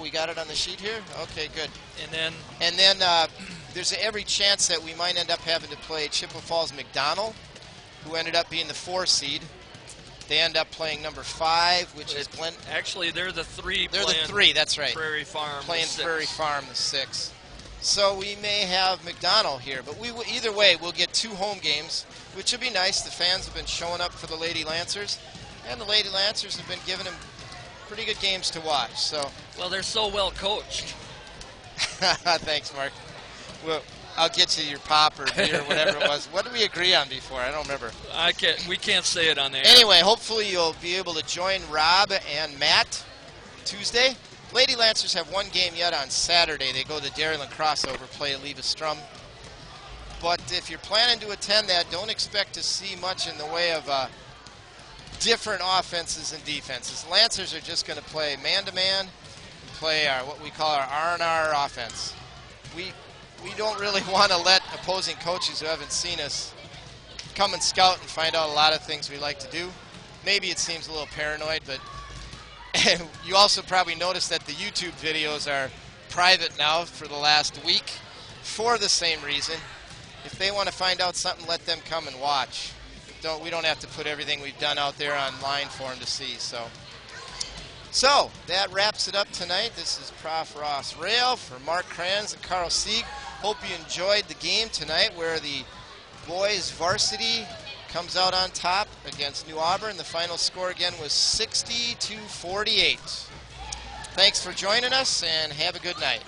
we got it on the sheet here? Okay, good. And then there's every chance that we might end up having to play Chippewa Falls McDonald, who ended up being the 4 seed. They end up playing number 5, which is Glen. Actually, they're the 3. They're the 3. That's right. Prairie Farm. Playing Prairie Farm, the 6. So we may have McDonald here, but either way, we'll get 2 home games, which would be nice. The fans have been showing up for the Lady Lancers, and the Lady Lancers have been giving them pretty good games to watch. So, well, they're so well coached. Thanks, Mark. Well, I'll get you your pop or beer or whatever it was. What did we agree on before? I don't remember. We can't say it on there. Anyway, hopefully you'll be able to join Rob and Matt Tuesday. Lady Lancers have 1 game yet on Saturday. They go to Dairyland Crossover, play at Leave a Strum. But if you're planning to attend that, don't expect to see much in the way of different offenses and defenses. Lancers are just going to play man-to-man and play what we call our R&R offense. We don't really want to let opposing coaches who haven't seen us come and scout and find out a lot of things we like to do. Maybe it seems a little paranoid, but you also probably noticed that the YouTube videos are private now for the last week for the same reason. If they want to find out something, let them come and watch. We don't have to put everything we've done out there online for them to see. So that wraps it up tonight. This is Prof. Ross Rail for Mark Kranz and Carl Sieg. Hope you enjoyed the game tonight where the boys varsity comes out on top against New Auburn. The final score again was 60-48. Thanks for joining us and have a good night.